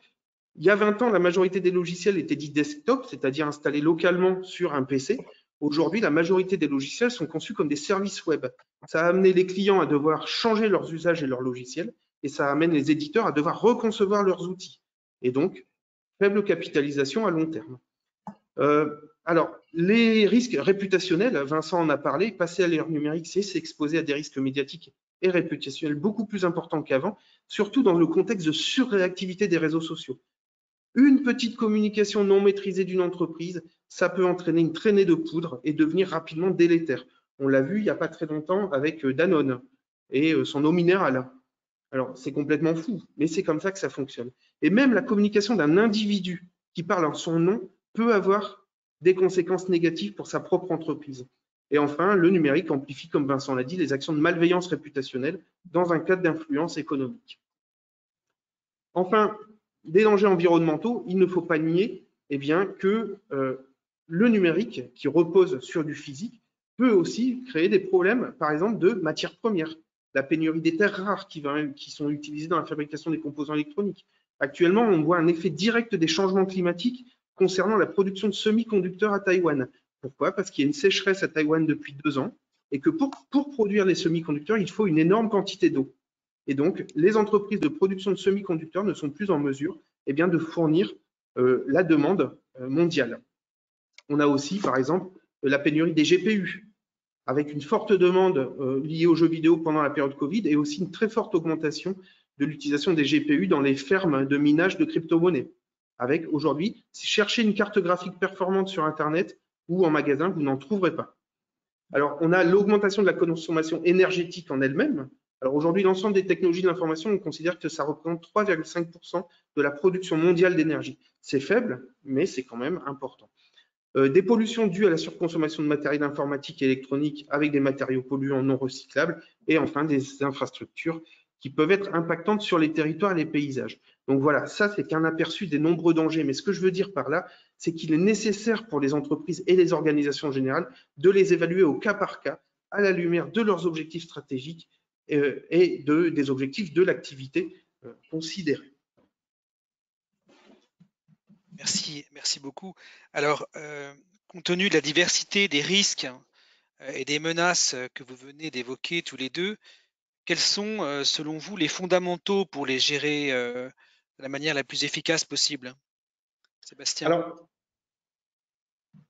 il y a 20 ans, la majorité des logiciels étaient dits desktop, c'est-à-dire installés localement sur un PC. Aujourd'hui, la majorité des logiciels sont conçus comme des services web. Ça a amené les clients à devoir changer leurs usages et leurs logiciels et ça amène les éditeurs à devoir reconcevoir leurs outils. Et donc, faible capitalisation à long terme. Alors, les risques réputationnels, Vincent en a parlé, passer à l'ère numérique, c'est s'exposer à des risques médiatiques et réputationnels beaucoup plus importants qu'avant, surtout dans le contexte de surréactivité des réseaux sociaux. Une petite communication non maîtrisée d'une entreprise, ça peut entraîner une traînée de poudre et devenir rapidement délétère. On l'a vu il n'y a pas très longtemps avec Danone et son eau minérale. Alors, c'est complètement fou, mais c'est comme ça que ça fonctionne. Et même la communication d'un individu qui parle en son nom peut avoir des conséquences négatives pour sa propre entreprise. Et enfin, le numérique amplifie, comme Vincent l'a dit, les actions de malveillance réputationnelle dans un cadre d'influence économique. Enfin, des dangers environnementaux, il ne faut pas nier que le numérique, qui repose sur du physique, peut aussi créer des problèmes, par exemple, de matières premières. La pénurie des terres rares qui sont utilisées dans la fabrication des composants électroniques. Actuellement, on voit un effet direct des changements climatiques concernant la production de semi-conducteurs à Taïwan. Pourquoi ? Parce qu'il y a une sécheresse à Taïwan depuis 2 ans et que pour produire les semi-conducteurs, il faut une énorme quantité d'eau. Et donc, les entreprises de production de semi-conducteurs ne sont plus en mesure de fournir la demande mondiale. On a aussi, par exemple, la pénurie des GPU, avec une forte demande liée aux jeux vidéo pendant la période Covid et aussi une très forte augmentation de l'utilisation des GPU dans les fermes de minage de crypto-monnaies. Avec aujourd'hui, si cherchez une carte graphique performante sur Internet ou en magasin, vous n'en trouverez pas. Alors, on a l'augmentation de la consommation énergétique en elle-même. Alors aujourd'hui, l'ensemble des technologies de l'information, on considère que ça représente 3,5% de la production mondiale d'énergie. C'est faible, mais c'est quand même important. Des pollutions dues à la surconsommation de matériel informatique et électronique avec des matériaux polluants non recyclables et enfin des infrastructures qui peuvent être impactantes sur les territoires et les paysages. Donc voilà, ça c'est qu'un aperçu des nombreux dangers. Mais ce que je veux dire par là, c'est qu'il est nécessaire pour les entreprises et les organisations générales de les évaluer au cas par cas à la lumière de leurs objectifs stratégiques et des objectifs de l'activité considérée. merci beaucoup. Alors, compte tenu de la diversité des risques et des menaces que vous venez d'évoquer tous les deux, quels sont, selon vous, les fondamentaux pour les gérer de la manière la plus efficace possible? Sébastien? Alors,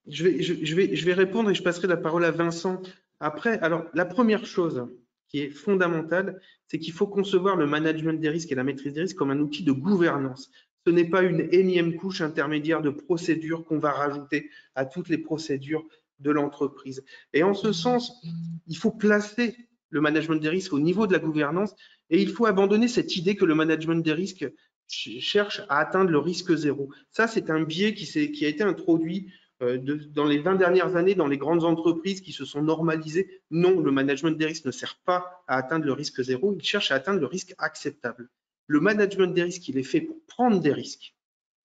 je vais répondre et je passerai la parole à Vincent après. Alors, la première chose qui est fondamentale, c'est qu'il faut concevoir le management des risques et la maîtrise des risques comme un outil de gouvernance. Ce n'est pas une énième couche intermédiaire de procédures qu'on va rajouter à toutes les procédures de l'entreprise. Et en ce sens, il faut placer le management des risques au niveau de la gouvernance et il faut abandonner cette idée que le management des risques cherche à atteindre le risque zéro. Ça, c'est un biais qui a été introduit dans les 20 dernières années dans les grandes entreprises qui se sont normalisées. Non, le management des risques ne sert pas à atteindre le risque zéro, il cherche à atteindre le risque acceptable. Le management des risques, il est fait pour prendre des risques.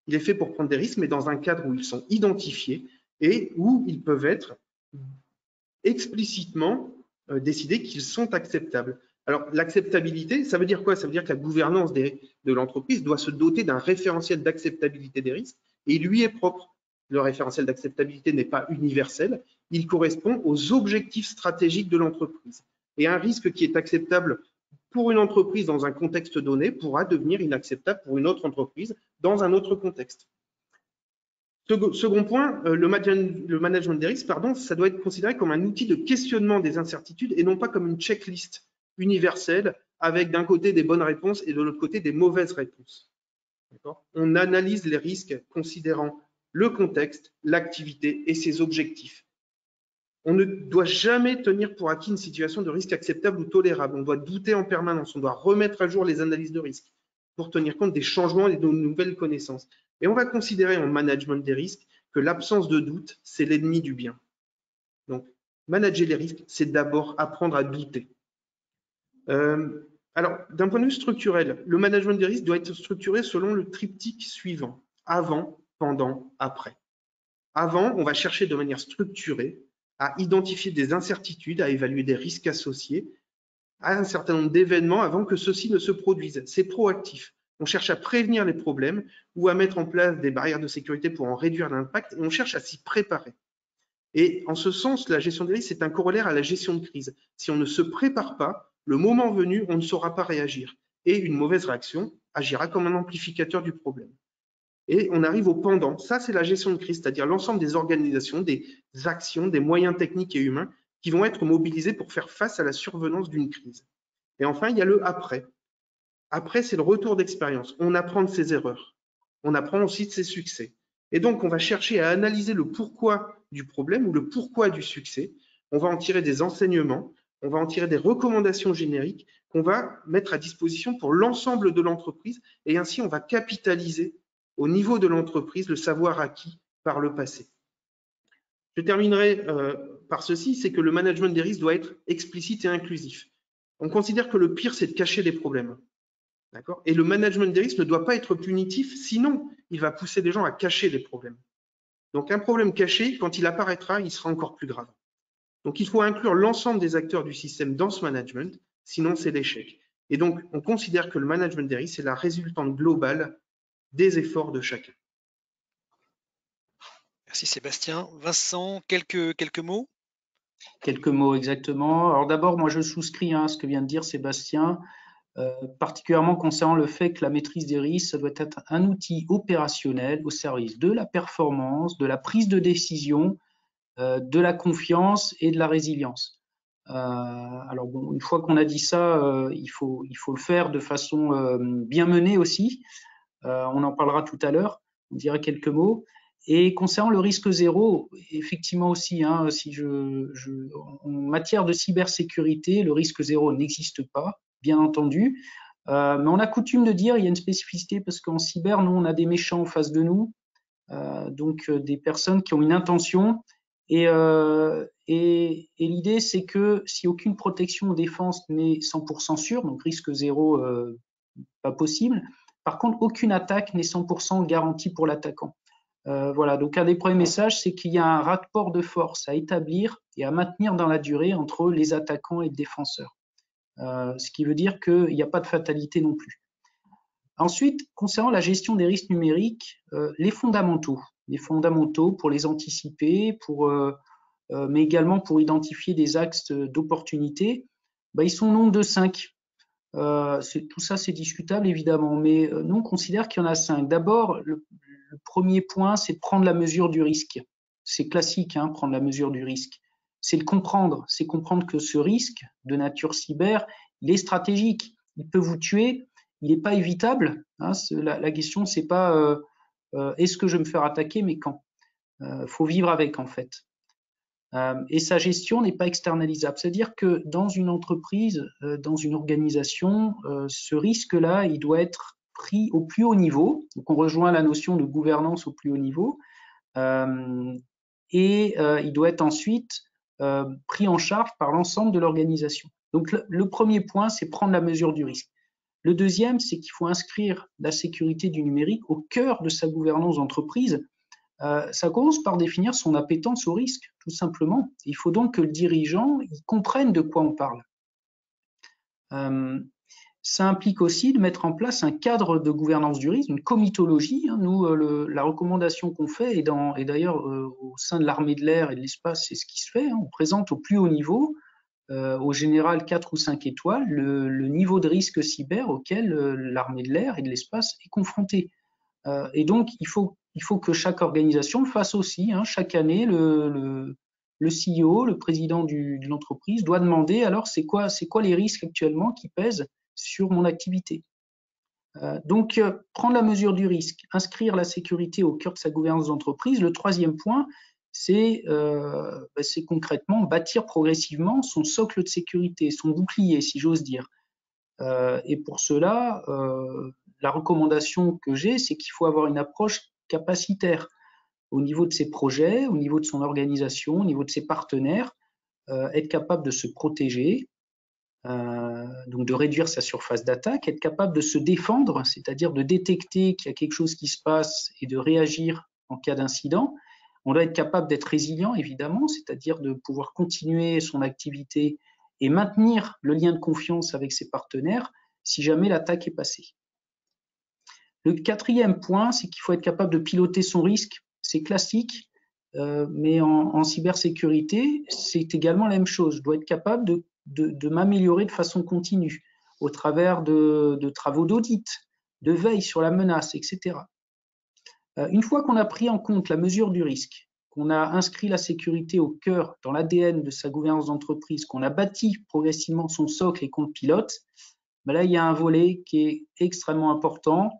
Il est fait pour prendre des risques, mais dans un cadre où ils sont identifiés et où ils peuvent être explicitement décidés qu'ils sont acceptables. Alors, l'acceptabilité, ça veut dire quoi? Ça veut dire que la gouvernance de l'entreprise doit se doter d'un référentiel d'acceptabilité des risques et il lui est propre. Le référentiel d'acceptabilité n'est pas universel, il correspond aux objectifs stratégiques de l'entreprise. Et un risque qui est acceptable pour une entreprise dans un contexte donné pourra devenir inacceptable pour une autre entreprise dans un autre contexte. Second point, le management des risques, ça doit être considéré comme un outil de questionnement des incertitudes et non pas comme une checklist universelle avec d'un côté des bonnes réponses et de l'autre côté des mauvaises réponses. On analyse les risques considérant le contexte, l'activité et ses objectifs. On ne doit jamais tenir pour acquis une situation de risque acceptable ou tolérable. On doit douter en permanence. On doit remettre à jour les analyses de risque pour tenir compte des changements et de nouvelles connaissances. Et on va considérer en management des risques que l'absence de doute, c'est l'ennemi du bien. Donc, manager les risques, c'est d'abord apprendre à douter. Alors, d'un point de vue structurel, le management des risques doit être structuré selon le triptyque suivant: avant, pendant, après. Avant, on va chercher de manière structurée à identifier des incertitudes, à évaluer des risques associés à un certain nombre d'événements avant que ceux-ci ne se produisent. C'est proactif. On cherche à prévenir les problèmes ou à mettre en place des barrières de sécurité pour en réduire l'impact et on cherche à s'y préparer. Et en ce sens, la gestion des risques, c'est un corollaire à la gestion de crise. Si on ne se prépare pas, le moment venu, on ne saura pas réagir. Et une mauvaise réaction agira comme un amplificateur du problème. Et on arrive au pendant. Ça, c'est la gestion de crise, c'est-à-dire l'ensemble des organisations, des actions, des moyens techniques et humains qui vont être mobilisés pour faire face à la survenance d'une crise. Et enfin, il y a le après. Après, c'est le retour d'expérience. On apprend de ses erreurs. On apprend aussi de ses succès. Et donc, on va chercher à analyser le pourquoi du problème ou le pourquoi du succès. On va en tirer des enseignements, on va en tirer des recommandations génériques qu'on va mettre à disposition pour l'ensemble de l'entreprise. Et ainsi, on va capitaliser au niveau de l'entreprise le savoir acquis par le passé. Je terminerai par ceci, c'est que le management des risques doit être explicite et inclusif. On considère que le pire, c'est de cacher des problèmes. Et le management des risques ne doit pas être punitif, sinon il va pousser les gens à cacher les problèmes. Donc un problème caché, quand il apparaîtra, il sera encore plus grave. Donc il faut inclure l'ensemble des acteurs du système dans ce management, sinon c'est l'échec. Et donc on considère que le management des risques, c'est la résultante globale des efforts de chacun. Merci Sébastien. Vincent, quelques mots? Quelques mots exactement. Alors d'abord, moi je souscris à ce que vient de dire Sébastien, particulièrement concernant le fait que la maîtrise des risques, ça doit être un outil opérationnel au service de la performance, de la prise de décision, de la confiance et de la résilience. Alors bon, une fois qu'on a dit ça, il faut le faire de façon bien menée aussi. On en parlera tout à l'heure, on dira quelques mots. Et concernant le risque zéro, effectivement aussi, hein, en matière de cybersécurité, le risque zéro n'existe pas, bien entendu. Mais on a coutume de dire, il y a une spécificité parce qu'en cyber, nous, on a des méchants en face de nous, donc des personnes qui ont une intention. Et l'idée, c'est que si aucune protection ou défense n'est 100% sûre, donc risque zéro, pas possible. Par contre, aucune attaque n'est 100% garantie pour l'attaquant. Voilà, donc un des premiers messages, c'est qu'il y a un rapport de force à établir et à maintenir dans la durée entre les attaquants et les défenseurs. Ce qui veut dire qu'il n'y a pas de fatalité non plus. Ensuite, concernant la gestion des risques numériques, les fondamentaux pour les anticiper, mais également pour identifier des axes d'opportunité, ils sont au nombre de 5. Tout ça, c'est discutable, évidemment, mais nous, on considère qu'il y en a 5. D'abord, le premier point, c'est de prendre la mesure du risque. C'est classique, hein, prendre la mesure du risque. C'est le comprendre. C'est comprendre que ce risque de nature cyber, il est stratégique. Il peut vous tuer. Il n'est pas évitable. Hein, la question, c'est pas est-ce que je vais me faire attaquer, mais quand. Faut vivre avec, en fait. Et sa gestion n'est pas externalisable. C'est-à-dire que dans une entreprise, dans une organisation, ce risque-là, il doit être pris au plus haut niveau. Donc, on rejoint la notion de gouvernance au plus haut niveau. Et il doit être ensuite pris en charge par l'ensemble de l'organisation. Donc, le premier point, c'est prendre la mesure du risque. Le deuxième, c'est qu'il faut inscrire la sécurité du numérique au cœur de sa gouvernance d'entreprise. Ça commence par définir son appétence au risque, tout simplement. Il faut donc que le dirigeant comprenne de quoi on parle. Ça implique aussi de mettre en place un cadre de gouvernance du risque, une comitologie. Nous, la recommandation qu'on fait, et d'ailleurs au sein de l'armée de l'air et de l'espace, c'est ce qui se fait. On présente au plus haut niveau, au général 4 ou 5 étoiles, le niveau de risque cyber auquel l'armée de l'air et de l'espace est confrontée. Et donc, il faut que chaque organisation le fasse aussi. Hein. Chaque année, le CEO, le président de l'entreprise, doit demander alors c'est quoi les risques actuellement qui pèsent sur mon activité. Donc, prendre la mesure du risque, inscrire la sécurité au cœur de sa gouvernance d'entreprise. Le troisième point, c'est concrètement bâtir progressivement son socle de sécurité, son bouclier, si j'ose dire. Et pour cela, la recommandation que j'ai, c'est qu'il faut avoir une approche capacitaire au niveau de ses projets, au niveau de son organisation, au niveau de ses partenaires, être capable de se protéger, donc de réduire sa surface d'attaque, être capable de se défendre, c'est-à-dire de détecter qu'il y a quelque chose qui se passe et de réagir en cas d'incident. On doit être capable d'être résilient, évidemment, c'est-à-dire de pouvoir continuer son activité et maintenir le lien de confiance avec ses partenaires si jamais l'attaque est passée. Le quatrième point, c'est qu'il faut être capable de piloter son risque. C'est classique, mais en cybersécurité, c'est également la même chose. Je dois être capable de m'améliorer de façon continue au travers de travaux d'audit, de veille sur la menace, etc. Une fois qu'on a pris en compte la mesure du risque, qu'on a inscrit la sécurité au cœur, dans l'ADN de sa gouvernance d'entreprise, qu'on a bâti progressivement son socle et qu'on le pilote, là, il y a un volet qui est extrêmement important,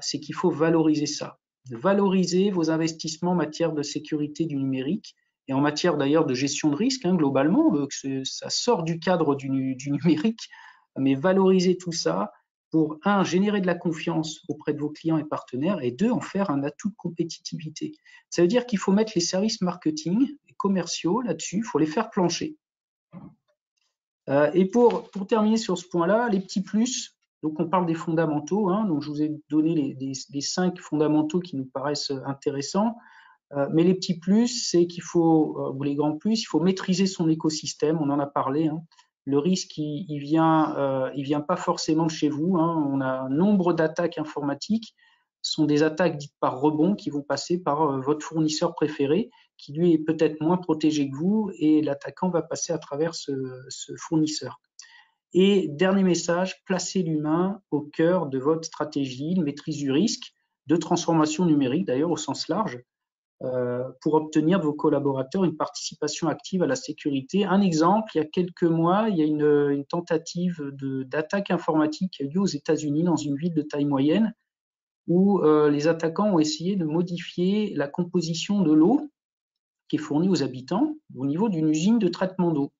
c'est qu'il faut valoriser ça. Valoriser vos investissements en matière de sécurité du numérique et en matière d'ailleurs de gestion de risque, globalement, que ça sort du cadre du numérique, mais valoriser tout ça pour, un, générer de la confiance auprès de vos clients et partenaires, et deux, en faire un atout de compétitivité. Ça veut dire qu'il faut mettre les services marketing et commerciaux là-dessus, il faut les faire plancher. Et pour terminer sur ce point-là, les petits plus, donc on parle des fondamentaux, donc je vous ai donné les 5 fondamentaux qui nous paraissent intéressants, mais les petits plus, c'est qu'il faut, ou les grands plus, il faut maîtriser son écosystème, on en a parlé, le risque, il vient pas forcément de chez vous, on a un nombre d'attaques informatiques, ce sont des attaques dites par rebond qui vont passer par votre fournisseur préféré, qui lui est peut-être moins protégé que vous, et l'attaquant va passer à travers ce fournisseur. Et dernier message, placez l'humain au cœur de votre stratégie, de maîtrise du risque, de transformation numérique d'ailleurs au sens large, pour obtenir de vos collaborateurs une participation active à la sécurité. Un exemple, il y a quelques mois, il y a une tentative d'attaque informatique qui a lieu aux États-Unis dans une ville de taille moyenne, où les attaquants ont essayé de modifier la composition de l'eau qui est fournie aux habitants au niveau d'une usine de traitement d'eau.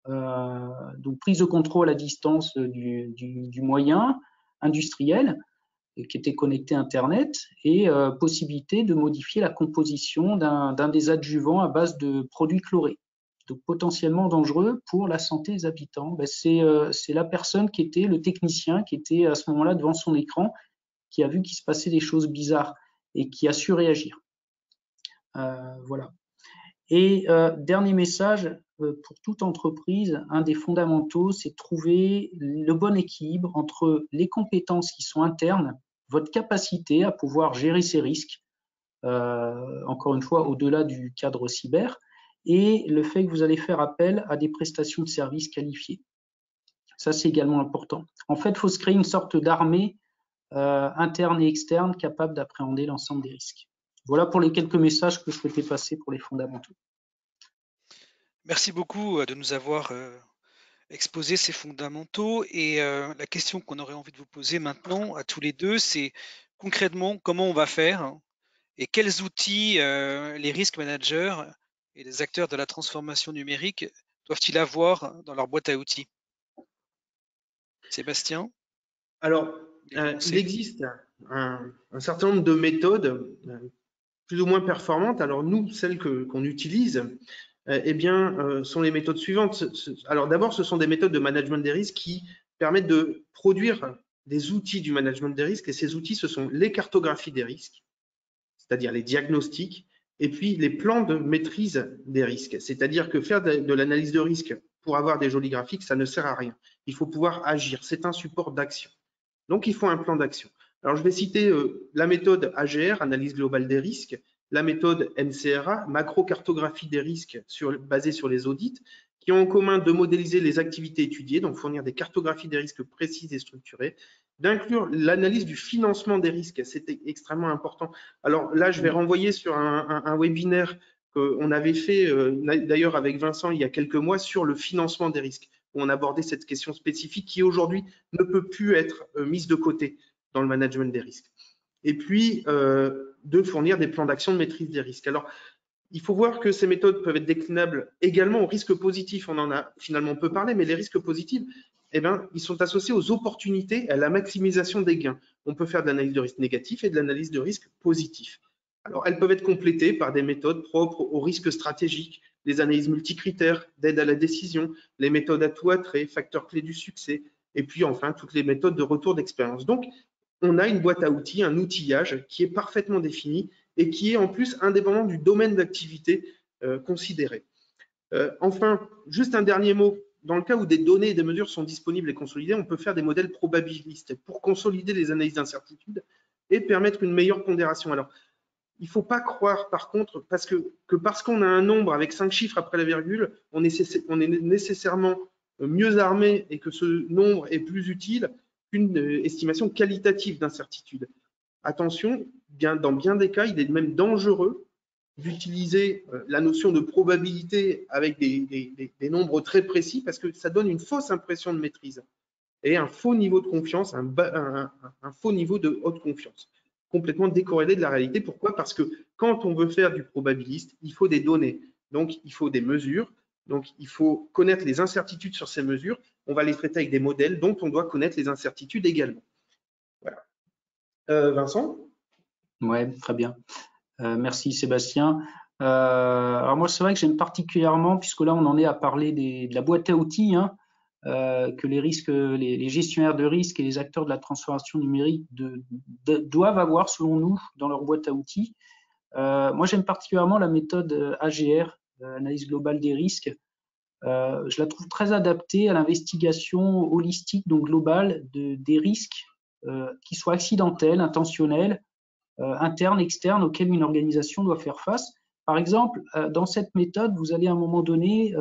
Donc prise de contrôle à distance du moyen industriel qui était connecté à Internet et possibilité de modifier la composition d'un des adjuvants à base de produits chlorés, donc potentiellement dangereux pour la santé des habitants. C'est la personne qui était, le technicien qui était à ce moment-là devant son écran, qui a vu qu'il se passait des choses bizarres et qui a su réagir. Voilà. Et dernier message, pour toute entreprise, un des fondamentaux, c'est de trouver le bon équilibre entre les compétences qui sont internes, votre capacité à pouvoir gérer ces risques, encore une fois, au-delà du cadre cyber, et le fait que vous allez faire appel à des prestations de services qualifiées. Ça, c'est également important. En fait, il faut se créer une sorte d'armée interne et externe capable d'appréhender l'ensemble des risques. Voilà pour les quelques messages que je souhaitais passer pour les fondamentaux. Merci beaucoup de nous avoir exposé ces fondamentaux. Et la question qu'on aurait envie de vous poser maintenant à tous les deux, c'est concrètement comment on va faire et quels outils les risk managers et les acteurs de la transformation numérique doivent-ils avoir dans leur boîte à outils? Sébastien? Alors, il existe un certain nombre de méthodes plus ou moins performantes. Alors nous, celles qu'on utilise, eh bien, sont les méthodes suivantes. Alors d'abord, ce sont des méthodes de management des risques qui permettent de produire des outils du management des risques. Et ces outils, ce sont les cartographies des risques, c'est-à-dire les diagnostics, et puis les plans de maîtrise des risques. C'est-à-dire que faire de l'analyse de risque pour avoir des jolis graphiques, ça ne sert à rien. Il faut pouvoir agir. C'est un support d'action. Donc, il faut un plan d'action. Alors, je vais citer la méthode AGR, analyse globale des risques, la méthode MCRA, macro-cartographie des risques basée sur les audits, qui ont en commun de modéliser les activités étudiées, donc fournir des cartographies des risques précises et structurées, d'inclure l'analyse du financement des risques, c'était extrêmement important. Alors là, je vais renvoyer sur un webinaire qu'on avait fait d'ailleurs avec Vincent il y a quelques mois sur le financement des risques, où on abordait cette question spécifique qui aujourd'hui ne peut plus être mise de côté dans le management des risques. Et puis, de fournir des plans d'action de maîtrise des risques. Alors, il faut voir que ces méthodes peuvent être déclinables également aux risques positifs. On en a finalement peu parlé, mais les risques positifs, eh bien, ils sont associés aux opportunités et à la maximisation des gains. On peut faire de l'analyse de risque négatif et de l'analyse de risque positif. Alors, elles peuvent être complétées par des méthodes propres aux risques stratégiques, les analyses multicritères d'aide à la décision, les méthodes atouts attraits, facteurs clés du succès, et puis enfin toutes les méthodes de retour d'expérience. Donc, on a une boîte à outils, un outillage qui est parfaitement défini et qui est en plus indépendant du domaine d'activité considéré. Enfin, juste un dernier mot. Dans le cas où des données et des mesures sont disponibles et consolidées, on peut faire des modèles probabilistes pour consolider les analyses d'incertitude et permettre une meilleure pondération. Alors, il ne faut pas croire, par contre, parce qu'on a un nombre avec 5 chiffres après la virgule, on est nécessairement mieux armé et que ce nombre est plus utile qu'une estimation qualitative d'incertitude. Attention, dans bien des cas, il est même dangereux d'utiliser la notion de probabilité avec des nombres très précis parce que ça donne une fausse impression de maîtrise et un faux niveau de confiance, un faux niveau de haute confiance, complètement décorrélé de la réalité. Pourquoi? Parce que quand on veut faire du probabiliste, il faut des données, donc il faut des mesures, donc il faut connaître les incertitudes sur ces mesures. On va les traiter avec des modèles dont on doit connaître les incertitudes également. Voilà. Vincent? Ouais, très bien. Merci Sébastien. Alors moi, c'est vrai que j'aime particulièrement, puisque là on en est à parler de la boîte à outils, hein, que les risques, les gestionnaires de risques et les acteurs de la transformation numérique doivent avoir, selon nous, dans leur boîte à outils. Moi, j'aime particulièrement la méthode AGR, analyse globale des risques. Je la trouve très adaptée à l'investigation holistique, donc globale, des risques, qui soient accidentels, intentionnels, internes, externes, auxquels une organisation doit faire face. Par exemple, dans cette méthode, vous allez à un moment donné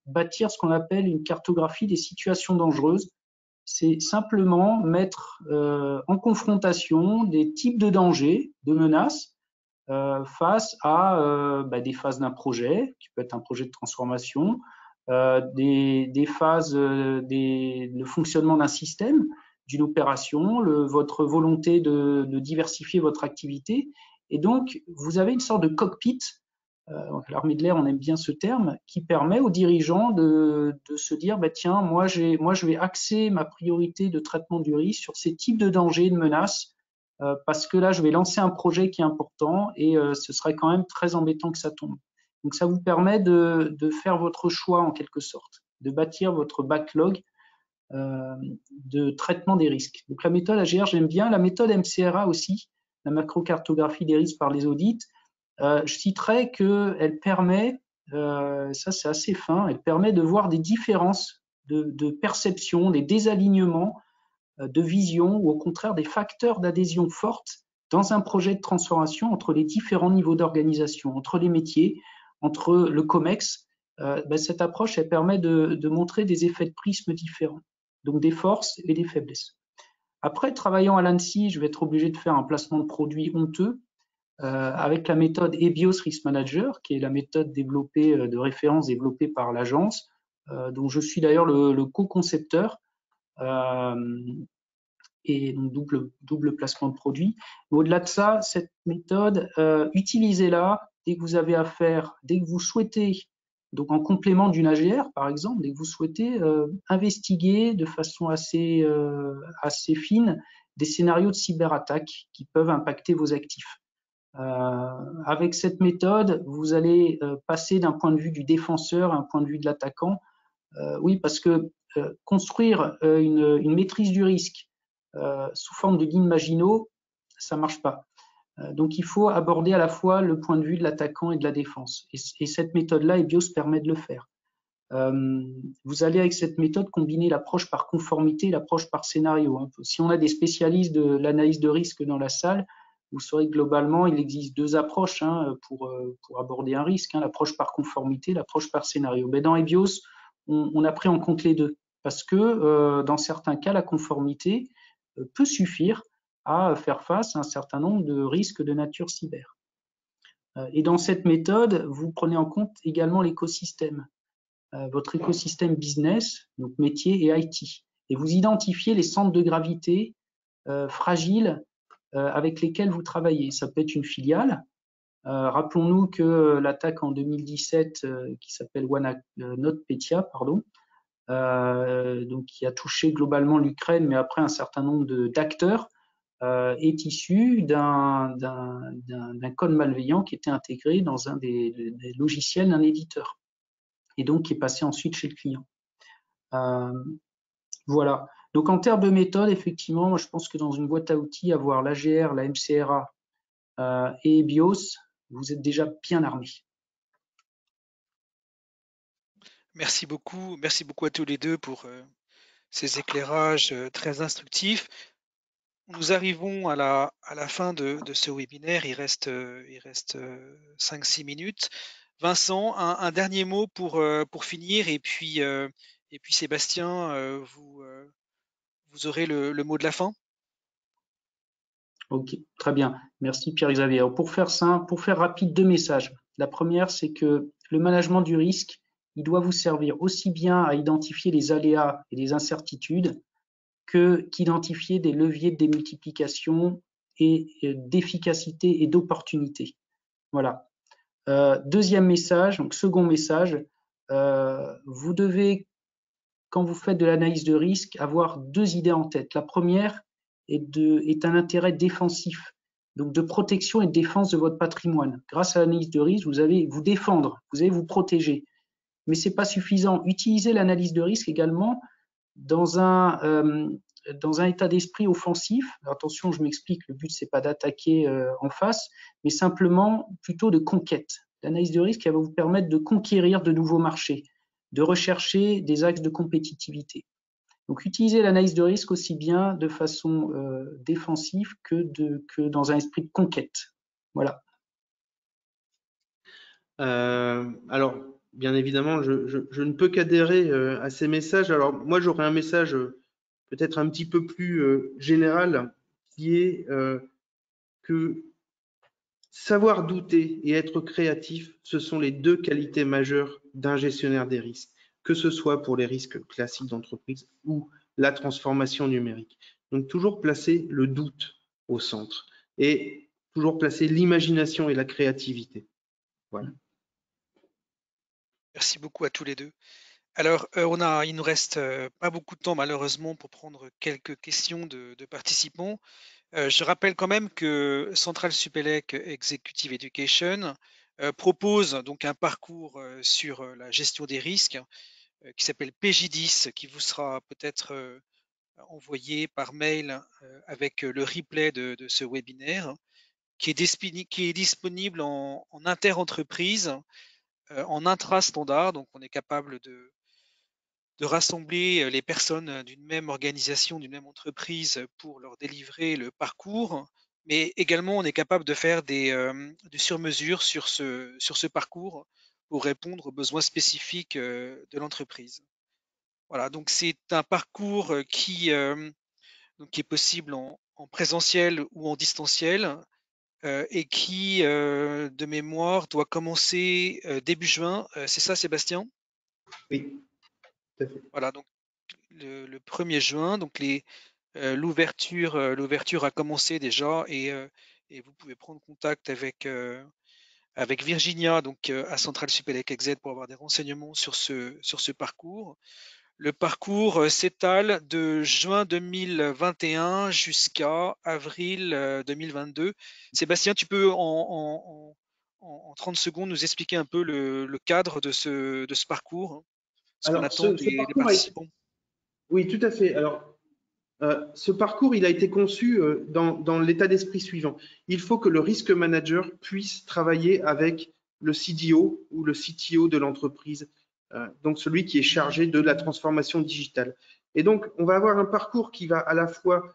bâtir ce qu'on appelle une cartographie des situations dangereuses. C'est simplement mettre en confrontation des types de dangers, de menaces, face à des phases d'un projet, qui peut être un projet de transformation, des phases, le fonctionnement d'un système, d'une opération, votre volonté de diversifier votre activité. Et donc, vous avez une sorte de cockpit, l'armée de l'air, on aime bien ce terme, qui permet aux dirigeants de se dire, bah, tiens, moi, je vais axer ma priorité de traitement du risque sur ces types de dangers, de menaces, parce que là, je vais lancer un projet qui est important et ce serait quand même très embêtant que ça tombe. Donc, ça vous permet de faire votre choix en quelque sorte, de bâtir votre backlog de traitement des risques. Donc, la méthode AGR, j'aime bien. La méthode MCRA aussi, la macrocartographie des risques par les audits. Je citerai qu'elle permet ça c'est assez fin, elle permet de voir des différences de perception, des désalignements de vision ou au contraire des facteurs d'adhésion fortes dans un projet de transformation entre les différents niveaux d'organisation, entre les métiers, entre le COMEX. Cette approche, elle permet de montrer des effets de prisme différents, donc des forces et des faiblesses. Après, travaillant à l'ANSSI, je vais être obligé de faire un placement de produit honteux avec la méthode EBIOS Risk Manager, qui est la méthode développée de référence développée par l'agence, dont je suis d'ailleurs le co-concepteur. Et donc double placement de produit. Au-delà de ça, cette méthode, utilisez-la dès que vous avez affaire, dès que vous souhaitez, donc en complément d'une AGR par exemple, dès que vous souhaitez investiguer de façon assez fine des scénarios de cyberattaque qui peuvent impacter vos actifs. Avec cette méthode, vous allez passer d'un point de vue du défenseur à un point de vue de l'attaquant. Oui, parce que construire une maîtrise du risque sous forme de lignes Maginot, ça marche pas. Donc il faut aborder à la fois le point de vue de l'attaquant et de la défense. Et cette méthode-là, EBIOS permet de le faire. Vous allez avec cette méthode combiner l'approche par conformité et l'approche par scénario. Si on a des spécialistes de l'analyse de risque dans la salle, vous saurez que globalement, il existe deux approches pour aborder un risque, l'approche par conformité, l'approche par scénario. Mais dans EBIOS, on a pris en compte les deux parce que dans certains cas, la conformité peut suffire à faire face à un certain nombre de risques de nature cyber. Et dans cette méthode, vous prenez en compte également l'écosystème, votre écosystème business, donc métier et IT. Et vous identifiez les centres de gravité fragiles avec lesquels vous travaillez. Ça peut être une filiale. Rappelons-nous que l'attaque en 2017, qui s'appelle NotPetya, donc qui a touché globalement l'Ukraine, mais après un certain nombre d'acteurs, est issue d'un code malveillant qui était intégré dans un des logiciels d'un éditeur et donc qui est passé ensuite chez le client. Voilà. Donc en termes de méthode, effectivement, moi, je pense que dans une boîte à outils, avoir l'AGR, la MCRA et BIOS, vous êtes déjà bien armé. Merci beaucoup à tous les deux pour ces éclairages très instructifs. Nous arrivons à la fin de ce webinaire, il reste 5-6 minutes. Vincent, un dernier mot pour finir et puis Sébastien, vous aurez le mot de la fin. Ok, très bien. Merci Pierre-Xavier. Pour faire simple, pour faire rapide, deux messages. La première, c'est que le management du risque, il doit vous servir aussi bien à identifier les aléas et les incertitudes qu'identifier des leviers de démultiplication et d'efficacité et d'opportunité. Voilà. Deuxième message, donc second message, vous devez, quand vous faites de l'analyse de risque, avoir deux idées en tête. La première est un intérêt défensif, donc de protection et de défense de votre patrimoine. Grâce à l'analyse de risque, vous allez vous défendre, vous allez vous protéger. Mais ce n'est pas suffisant. Utilisez l'analyse de risque également dans un état d'esprit offensif. Alors, attention, je m'explique, le but, c'est pas d'attaquer en face, mais simplement plutôt de conquête. L'analyse de risque, elle va vous permettre de conquérir de nouveaux marchés, de rechercher des axes de compétitivité. Donc, utilisez l'analyse de risque aussi bien de façon défensive que dans un esprit de conquête. Voilà. Alors, bien évidemment, je ne peux qu'adhérer à ces messages. Alors, moi, j'aurais un message peut-être un petit peu plus général qui est que savoir douter et être créatif, ce sont les deux qualités majeures d'un gestionnaire des risques, que ce soit pour les risques classiques d'entreprise ou la transformation numérique. Donc, toujours placer le doute au centre et toujours placer l'imagination et la créativité. Voilà. Merci beaucoup à tous les deux. Alors, il nous reste pas beaucoup de temps malheureusement pour prendre quelques questions de participants. Je rappelle quand même que Centrale Supélec Executive Education propose donc un parcours sur la gestion des risques qui s'appelle PJ10, qui vous sera peut-être envoyé par mail avec le replay de ce webinaire, qui est disponible en inter-entreprise en intra-standard. Donc, on est capable de rassembler les personnes d'une même organisation, d'une même entreprise pour leur délivrer le parcours. Mais également, on est capable de faire des sur-mesures sur ce parcours pour répondre aux besoins spécifiques de l'entreprise. Voilà, donc c'est un parcours qui est possible en présentiel ou en distanciel et qui, de mémoire, doit commencer début juin. C'est ça, Sébastien? Oui, tout à fait. Voilà, donc le 1er juin, donc l'ouverture a commencé déjà et vous pouvez prendre contact avec Virginia donc à Centrale Supélec Exec pour avoir des renseignements sur ce parcours. Le parcours s'étale de juin 2021 jusqu'à avril 2022. Sébastien, tu peux en 30 secondes nous expliquer un peu le cadre de ce parcours, hein, ce qu'on Alors, attend ce des parcours a été... participants. Oui, tout à fait. Alors, ce parcours, il a été conçu dans l'état d'esprit suivant. Il faut que le risk manager puisse travailler avec le CDO ou le CTO de l'entreprise, donc celui qui est chargé de la transformation digitale. Et donc, on va avoir un parcours qui va à la fois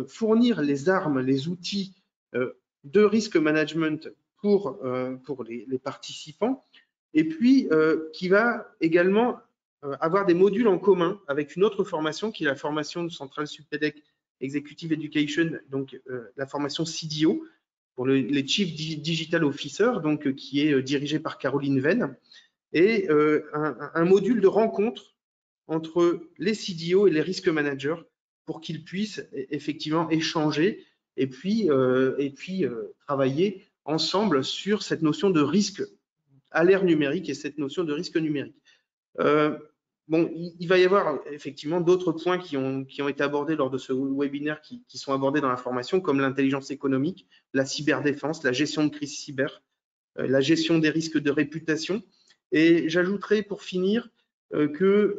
fournir les armes, les outils de risk management pour les participants, et puis qui va également avoir des modules en commun avec une autre formation qui est la formation de Centrale Supélec Executive Education, donc la formation CDO pour les Chief Digital Officer, donc qui est dirigée par Caroline Venn, et un module de rencontre entre les CDO et les risk managers pour qu'ils puissent effectivement échanger et puis travailler ensemble sur cette notion de risque à l'ère numérique et cette notion de risque numérique. Bon, il va y avoir effectivement d'autres points qui ont été abordés lors de ce webinaire qui sont abordés dans la formation, comme l'intelligence économique, la cyberdéfense, la gestion de crise cyber, la gestion des risques de réputation. Et j'ajouterai pour finir que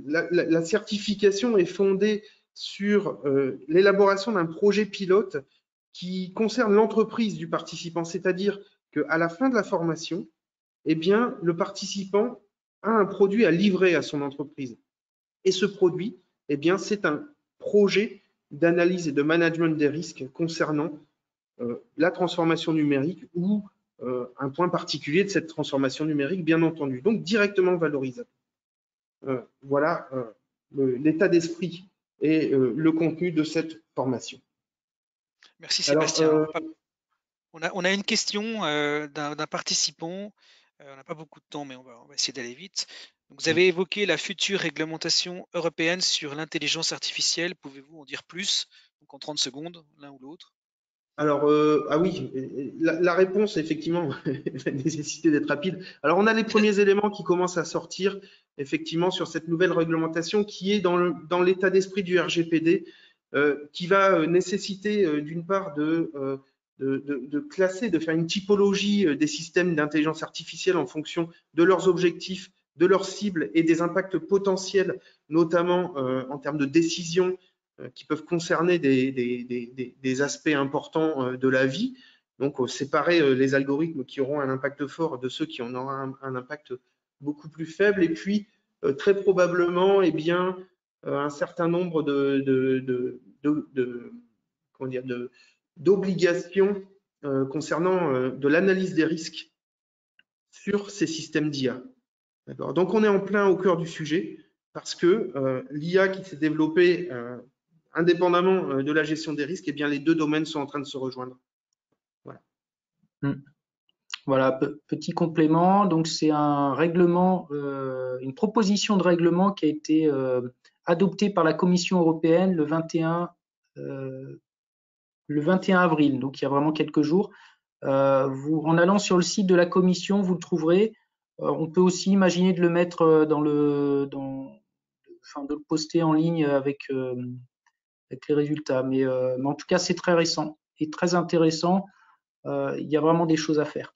la certification est fondée sur l'élaboration d'un projet pilote qui concerne l'entreprise du participant, c'est-à-dire qu'à la fin de la formation, eh bien, le participant a un produit à livrer à son entreprise. Et ce produit, eh bien, c'est un projet d'analyse et de management des risques concernant la transformation numérique ou un point particulier de cette transformation numérique, bien entendu, donc directement valorisable. Voilà l'état d'esprit et le contenu de cette formation. Merci Alors, Sébastien. On a une question d'un participant. On n'a pas beaucoup de temps, mais on va essayer d'aller vite. Donc, vous avez évoqué la future réglementation européenne sur l'intelligence artificielle. Pouvez-vous en dire plus? Donc, en 30 secondes, l'un ou l'autre. Alors, ah oui, la réponse, effectivement, va nécessiter d'être rapide. Alors, on a les premiers éléments qui commencent à sortir, effectivement, sur cette nouvelle réglementation qui est dans l'état d'esprit du RGPD, qui va nécessiter, d'une part, de classer, de faire une typologie des systèmes d'intelligence artificielle en fonction de leurs objectifs, de leurs cibles et des impacts potentiels, notamment en termes de décision, qui peuvent concerner des aspects importants de la vie. Donc, séparer les algorithmes qui auront un impact fort de ceux qui en auront un impact beaucoup plus faible. Et puis, très probablement, eh bien, un certain nombre d'obligations concernant de l'analyse des risques sur ces systèmes d'IA. Donc, on est en plein au cœur du sujet parce que l'IA qui s'est développée indépendamment de la gestion des risques, eh bien, les deux domaines sont en train de se rejoindre. Voilà. Voilà, petit complément. Donc, c'est un règlement, une proposition de règlement qui a été adoptée par la Commission européenne le 21 avril, donc il y a vraiment quelques jours. En allant sur le site de la Commission, vous le trouverez. On peut aussi imaginer de le mettre de le poster en ligne avec les résultats. Mais en tout cas, c'est très récent et très intéressant. Il y a vraiment des choses à faire.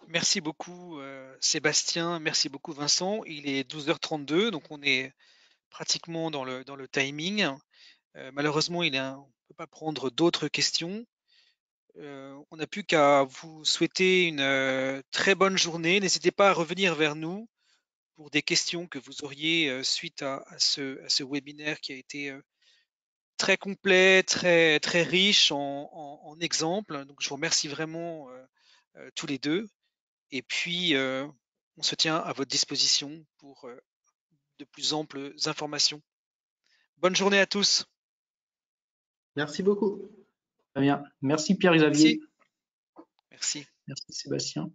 Merci beaucoup Sébastien, merci beaucoup Vincent. Il est 12h32, donc on est pratiquement dans le timing. Malheureusement, on ne peut pas prendre d'autres questions. On n'a plus qu'à vous souhaiter une très bonne journée. N'hésitez pas à revenir vers nous pour des questions que vous auriez suite à ce webinaire qui a été très complet, très riche en exemples. Donc, je vous remercie vraiment tous les deux. Et puis, on se tient à votre disposition pour de plus amples informations. Bonne journée à tous. Merci beaucoup. Très bien. Merci Pierre-Xavier. Merci. Merci Sébastien.